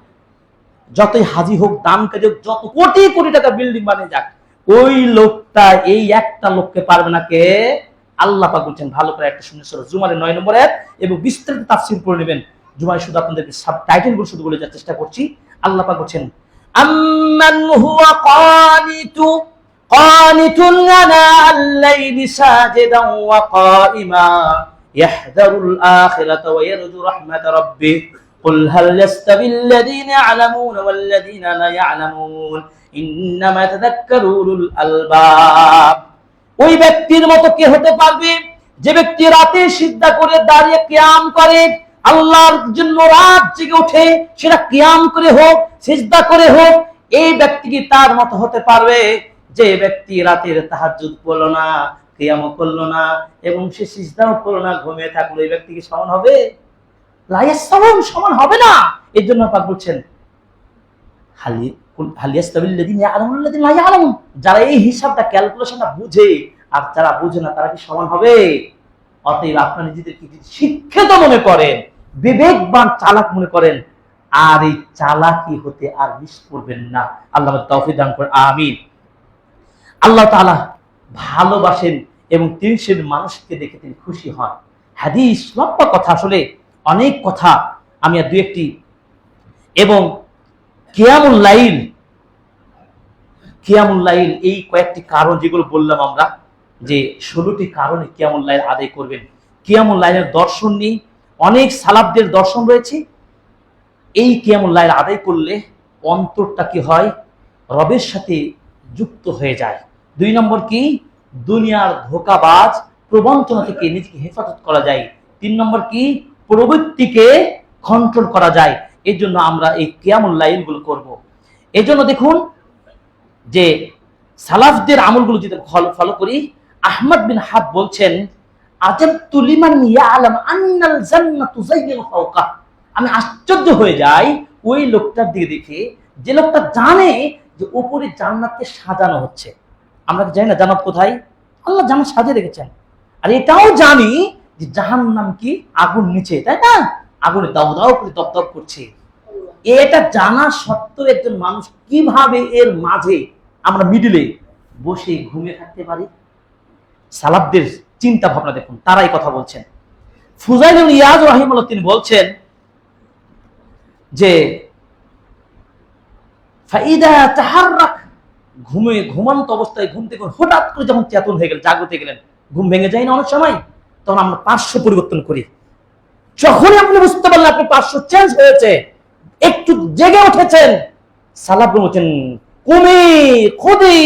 যতই হাজি হোক, দানকারী হোক, যত কোটি কোটি টাকা বিল্ডিং বানিয়ে যাক, ওই লোকটা এই একটা লোককে পারবে না। কে? আল্লাহ পাক বলছেন, ভালো করে একটা শুনে সূরা জুমারের 9 নম্বর আয়াত এবং বিস্তারিত তাফসীর পড়ে নেবেন। জুমায় শুধু আপনাদেরকে সাবটাইটেলগুলো শুধু বলে যাওয়ার চেষ্টা করছি। আল্লাহ পাক বলছেন আম্মান হুয়া কানিতুন আনাল লাইলি সাজিদান ওয়া কাইমা ইয়াহদারুল আখিরাতা ওয়া ইয়ারজু রাহমাত রাব্বিহ কুল হাল ইয়াস্তাবিল লাযীনা ইয়া'লামুনা ওয়াল লাযীনা লা ইয়া'লামুন ইন্নামা তাযাক্কারু উলুল আলবাব। ওই ব্যক্তির মতো কে হতে পারবে যে ব্যক্তি রাতে সিজদা করে দাঁড়িয়ে কিয়াম করে, আল্লাহর জন্য রাত জেগে ওঠে, সেটা কিয়াম করে হোক সিজদা করে হোক। এই ব্যক্তি কি তার মতো হতে পারবে যে ব্যক্তি রাতের তাহাজ্জুদ পড়লো না, কিয়ামও করলো না এবং সে সিজদাও করলো না, ঘুমিয়ে থাকলো? এই ব্যক্তি কি সমান হবে? লা ইয়াসতাউন, সমান হবে না। এর জন্য পাক বলছেন যারা এই হিসাবটা ক্যালকুলেশনটা বুঝে আর যারা বুঝে না তারা কি সমান হবে? অতএব আপনারা নিজেদেরকে শিক্ষিত মনে করেন, বিবেকবান, চালাক মনে করেন, আর এই চালাকি হতে আর মিস করবেন না। আল্লাহ তৌফিক দান করেন, আমিন। আল্লাহ তাআলা ভালোবাসেন এবং তিনি সে মানুষকে দেখে তিনি খুশি হন। হাদিস লম্বা কথা, আসলে অনেক কথা, আমি আর 2-1টি। এবং কিয়ামুল লাইল এই কয়েকটি কারণ যেগুলো বললাম আমরা, যে 16টি কারণে কিয়ামুল লাইল আদায় করবেন। কিয়ামুল লাইলের দর্শন নেই, অনেক সালাফদের দর্শন রয়েছে। এই কিয়ামুল লাইল আদায় করলে অন্তরটা কি হয়? রবের সাথে যুক্ত হয়ে যায়। 2 নম্বর কি? দুনিয়ার ধোঁকাবাজ প্রবঞ্চনা থেকে নিজেকে হেফাজত করা যায়। 3 নম্বর কি? প্রবৃত্তিকে কন্ট্রোল করা যায়। এর জন্য আমরা এই কিয়ামুল লাইল গুলো করবো। এই জন্য দেখুন যে সালাফদের আমলগুলো যদি ফলো করি, আহমদ বিন হাব বলছেন আজাবতু লিমান ইয়ালাম আন্নাল জান্নাতু যাইয়ুন ফাওকা, আমি আশ্চর্য হয়ে যাই ওই লোকটার দিকে দেখে যে লোকটা জানে যে উপরে জান্নাতকে সাজানো হচ্ছে। আমরা কি জানি না জান্নাত কোথায়? আল্লাহ জান্নাত সাজিয়ে রেখেছেন। আর এটাও জানি যে জাহান্নাম কি আগুন নিচে, তাই না? আগুনে দাউ দাউ করে দপদপ করছে। এটা জানা সত্ত্বেও একজন মানুষ কিভাবে এর মাঝে আমরা মিডিলে বসে ঘুমিয়ে থাকতে পারি? সালাফদের চিন্তা ভাবনা দেখুন, তারাই কথা বলছেন। ফুজাইল ইবনে ইয়াদ রাহিমাহুল্লাহ তিনি বলছেন যে ফাইদা তাহাররাক, ঘুমন্ত অবস্থায় ঘুম থেকে হঠাৎ করে যখন চেতন হয়ে গেলেন, জাগ্রত হয়ে গেলেন, ঘুম ভেঙে যায় না অনেক সময়, তখন আমরা পার্শ্ব পরিবর্তন করি। যখনই আপনি বুঝতে পারলেন আপনি পার্শ্ব চেঞ্জ হয়েছে, একটু জেগে উঠেছেন, সালাত বলছেন কুমি খুদি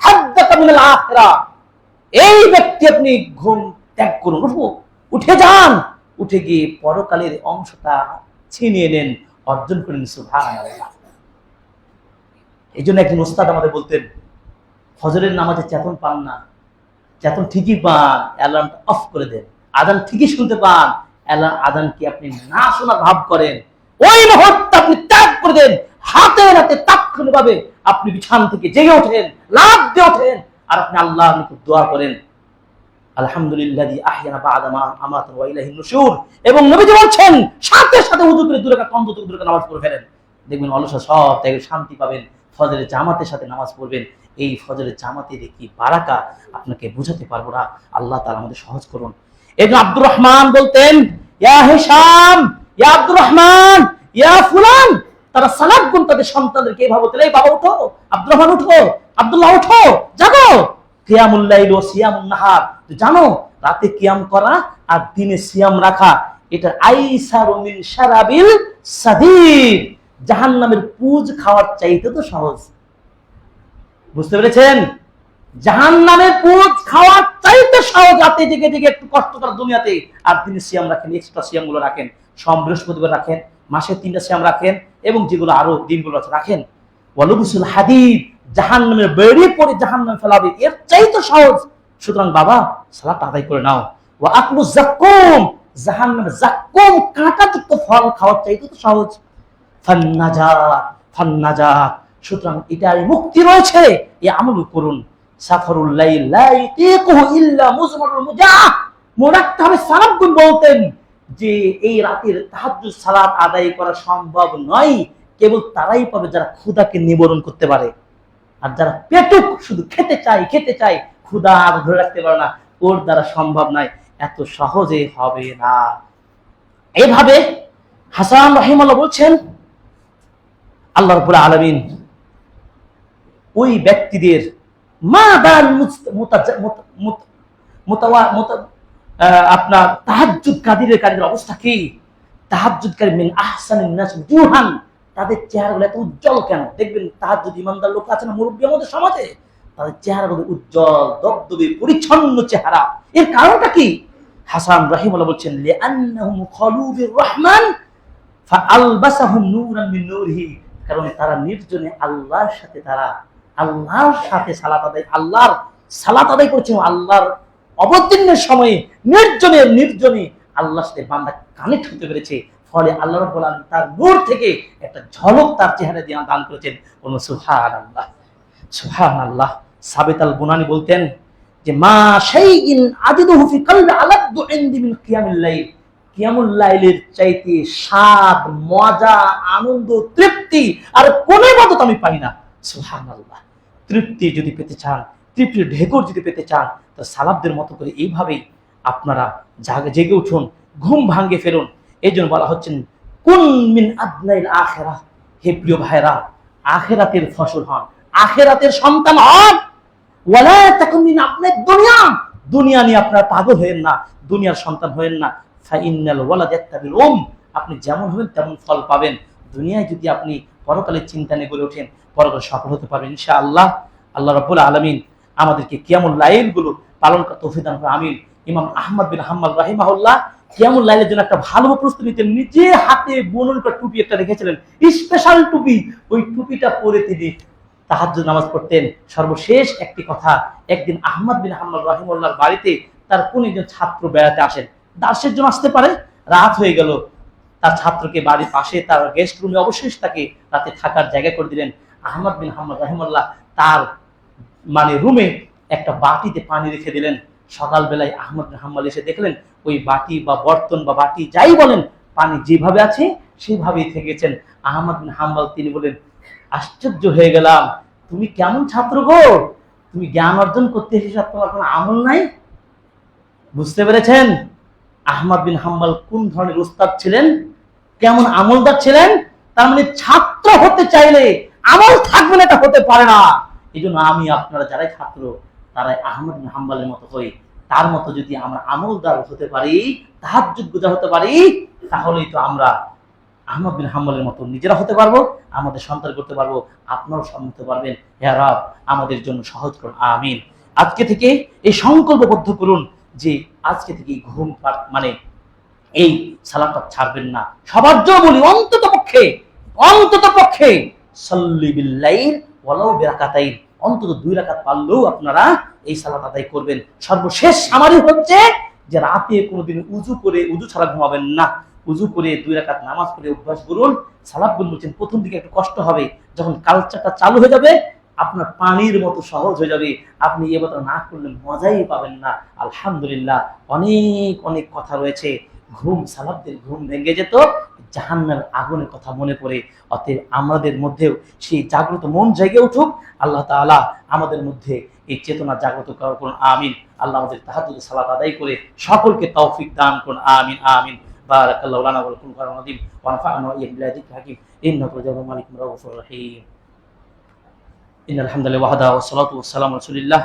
হাদ্দাকা মিনাল আখিরা, এই ব্যক্তি আপনি ঘুম ত্যাগ করুন, উঠে যান, উঠে গিয়ে পরকালের অংশটা ছিনিয়ে নেন, অর্জন করেন। সুবহানাল্লাহ। এই জন্য একজন ওস্তাদ আমাদের বলতেন, ফজরের নামাজে চেতন পান না, চেতন ঠিকই পান, অ্যালার্মটা অফ করে দেন। আজান ঠিকই শুনতে পান, আজান কি আপনি না শোনা ভাব করেন, ওই মুহূর্তে আপনি ত্যাগ করে দেন, হাতে হাতে তাৎক্ষণিকভাবে আপনি বিছান থেকে জেগে ওঠেন, লাফ দিয়ে ওঠেন, আর আপনি আল্লাহর নিকট দোয়া করেন, আলহামদুলিল্লাহি আহইয়ানা বা'দা মা আমাতানা ওয়া ইলাইহিন নুশুর। এবং নবীজি বলছেন সাথে সাথে ওযু করে দুই রাকাত অন্তত দুই রাকাত নামাজ পড়ে ফেলেন, দেখবেন অলসতা সব থেকে শান্তি পাবেন। ফজরের জামাতের সাথে নামাজ পড়বেন, এই ফজরের জামাতের কি বারাকা আপনাকে বুঝাতে পারবো না। আল্লাহ তাআলা আমাদের সহজ করুন। ইবনে আব্দুর রহমান বলতেন, ইয়া হিশাম, ইয়া আব্দুর রহমান, ইয়া ফুলান, তারা সালাত গুণ তাদের সন্তানদেরকে এইভাবে বলতেন, এই বাবা উঠো, আব্দুর রহমান উঠো, আব্দুল্লাহ উঠো, জাগো, কিয়ামুল লাইল ওয়া সিয়ামুন নাহার, জানো রাতে কিয়াম করা আর দিনে সিয়াম রাখা এটা আইসারু মিন শারাবিল সাদিদ, জাহান্নামের পুজ খাওয়ার চাইতে তো সহজ। বুঝতে পেরেছেন? জাহান্নামের পুজ খাওয়ার চাইতে সহজ রাতে জেগে জেগে একটু কষ্ট করা দুনিয়াতে, আর দিনে সিয়াম রাখেন, এক্সট্রা সিয়াম গুলো রাখেন, সোম বৃহস্পতিবার রাখেন, মাসে 3টা সিয়াম রাখেন, এবং যেগুলো আরো দিনগুলো আছে রাখেন। ওয়ালুবুসুল হাদিদ, জাহান্নামের বেড়ে পড়ে জাহান্নামে ফেলাবে, এর চাইতে সহজ। সুতরাং বাবা সালাত আদায় করে নাও। ওয়া আকলু যাক্কুম, জাহান্নামের যাক্কুম কাঁটাযুক্ত ফল খাওয়ার চাইতে তো সহজ। ফান্নাজাত, সুতরাং এটাই মুক্তি রয়েছে, এই আমল করুন। সাফারুল লাইল লা ইতিকুহু ইল্লা মুজমারুল মুজাহ, মনে রাখতে হবে সালাফগণ বলতেন যে এই রাতের তাহাজ্জুদ সালাত আদায় করা সম্ভব নয়, কেবল তারাই পাবে যারা ক্ষুধাকে নিবারণ করতে পারে। আর যারা পেটুক শুধু খেতে চায়, ক্ষুধা আর ধরে রাখতে পারে না, ওর দ্বারা সম্ভব নয়, এত সহজে হবে না। এইভাবে হাসান রাহিমাহুল্লাহ বলছেন, আল্লাহ রাব্বুল আলামিন ওই ব্যক্তিদের আপনার তাহাজ্জুদকারীদের অবস্থা কি? তাহাজ্জুদকারী মিন আহসানিন নাস জুহান, তাদের চেহারাগুলো এত উজ্জ্বল কেন? দেখবেন তাহাজ্জুদ ইমানদার লোক আছে না মুরব্বী আমাদের সমাজে, তাদের চেহারাগুলো উজ্জ্বল দবদবে পরিচ্ছন্ন চেহারা। এর কারণটা কি? হাসান রাহিমাহুল্লাহ বলছেন, লিআন্নাহুম খালুবির রহমান ফাআলবাসাহুম নূরান মিন নূরিহি, কারণ তারা নির্জনে আল্লাহর সাথে আল্লাহর সালাত আদায় করছে, আল্লাহর অবতীর্ণের সময়ে নির্জনে আল্লাহর সাথে বান্দা কানেক্ট হতে পেরেছে, ফলে আল্লাহ রাব্বুল আলামিন তার নূর থেকে একটা ঝলক তার চেহারা দিয়ে দান করেছেন। সুবহানাল্লাহ, সুবহানাল্লাহ। সাবিত আল বুনানি বলতেন যে মা শাইইন আজিদুহু ফি কলবি আলাদ্দু ইনদি মিন কিয়ামিল লাইল, কিয়ামুল লাইলের চাইতে স্বাদ, মজা, আনন্দ, তৃপ্তি আর কোন ইবাদত আমি পাই না। সুবহানাল্লাহ। তৃপ্তি যদি পেতে চান, তৃপ্তির ঢেকুর যদি পেতে চান, তো সালাফদের মতো করে এইভাবেই আপনারা জেগে উঠুন, ঘুম ভাঙ্গে ফেরুন। এই জন্য বলা হচ্ছেন কুন মিন আদনাইল আখিরাহ, হে প্রিয় ভাইরা, আখিরাতের ফসল হন, আখিরাতের সন্তান হন। ওয়ালা তাকুন মিন আবনাইদ দুনিয়া, দুনিয়া নিয়ে আপনারা পাগল হয়েন না, দুনিয়ার সন্তান হয়েন না। ফাইনাল ওয়ালাদ ইয়াত্তাবিল আপনি যেমন হবেন তেমন ফল পাবেন। দুনিয়ায় যদি আপনি পরকালের চিন্তা নিয়ে গড়ে ওঠেন, পরকালে সফল হতে পারবেন ইনশাআল্লাহ। আল্লাহ রাব্বুল আলামিন আমাদেরকে কিয়ামুল লাইল গুলো পালন করার তৌফিক দান করুন, আমিন। ইমাম আহমদ বিন হাম্বল রাহিমাহুল্লাহ কিয়ামুল লাইলের জন্য একটা ভালো প্রস্তুতি নিতেন, নিজে হাতে বুনন করা টুপি একটা রেখেছিলেন, স্পেশাল টুপি। ওই টুপিটা পরে তিনি তাহাজ্জুদ নামাজ পড়তেন। সর্বশেষ একটি কথা, একদিন আহমদ বিন হাম্বল রাহিমাহুল্লাহর বাড়িতে তার কোন একজন ছাত্র বেড়াতে আসেন, দার্সের জন্য আসতে পারে, রাত হয়ে গেল, তার ছাত্রকে বাড়ির পাশে তার গেস্ট রুমে অবশ্যই তাকে রাতে থাকার জায়গা করে দিলেন। আহমদ বিন হাম্বল রাহিমাহুল্লাহ তার রুমে একটা বাটিতে পানি রেখে দিলেন। সকালবেলায় আহমদ বিন হাম্বল এসে দেখলেন ওই বাটি বা বর্তন বা বাটি যাই বলেন, পানি যেভাবে আছে সেভাবেই থেকেছেন। আহমদ বিন হাম্বল তিনি বলেন, আশ্চর্য হয়ে গেলাম, তুমি কেমন ছাত্র গো, তুমি জ্ঞান অর্জন করতে এসেছো, তোমার কোনো আমল নাই? বুঝতে পেরেছেন? আহমদ বিন হাম্বল কোন ধরনের উস্তাদ ছিলেন, কেমন আমলদার ছিলেন। তার মানে ছাত্র হতে চাইলে আমল থাকবে না, এটা হতে পারে না। এই জন্য আমি আপনারা যারাই ছাত্র তারাই আহমদ বিন হাম্বলের মতো হই। তার মতো যদি আমরা আমলদার হতে পারি, তাহাজ্জুদ গুজার হতে পারি, তাহলেই তো আমরা আহমদ বিন হাম্বলের মতো নিজেরা হতে পারবো, আমাদের সন্তান করতে পারবো, আপনারাও সন্তান হতে পারবেন। হে রব আমাদের জন্য সহজ করুন, আমিন। আজকে থেকে এই সংকল্পবদ্ধ করুন যে আজকে থেকে ঘুম মানে এই সালাতটা ছাড়বেন না। সবার জন্য বলি, অন্তত পক্ষে সাল্লি বিল লাইল ওয়ালাউ বিরাকাতাইন, অন্তত 2 রাকাত পারলেও আপনারা এই সালাত আদায় করবেন। সর্বশেষ সামারি হচ্ছে যে রাতে কোনোদিন উযু ছাড়া ঘুমাবেন না। উযু করে 2 রাকাত নামাজ পড়ে অভ্যাস করুন। সালাত বলছেন প্রথম দিকে একটু কষ্ট হবে, যখন কালচারটা চালু হয়ে যাবে আপনার পানির মতো সহজ হয়ে যাবে। আপনি এবারে না করলে মজাই পাবেন না। আলহামদুলিল্লাহ, অনেক অনেক কথা রয়েছে। সালাতদের ঘুম ভেঙে যেত, জাহান্নামের আগুনের কথা মনে পড়ে। অতএব আমাদের মধ্যেও সেই জাগ্রত মন জেগে উঠুক। আল্লাহ তাআলা আমাদের মধ্যে এই চেতনা জাগ্রত করুন, আমিন। আল্লাহ আমাদের তাহাজ্জুদ সালাত আদায় করে সকলকে তৌফিক দান করুন, আমিন আমিন। বারাকাল্লাহু লানা ওয়া লাকুম ওয়া নাযিম ওয়া নাফা'না ওয়া ইয়্যাকুম বিল যিকরিল হাকীম ইন্নাহু জাওয়াদুন মালিকুম রাউফুর রহিম। ইন্নাল হামদালিল্লাহি ওয়াহদাহু ওয়াস সালাতু ওয়াস সালামু আলা রাসূলিল্লাহ।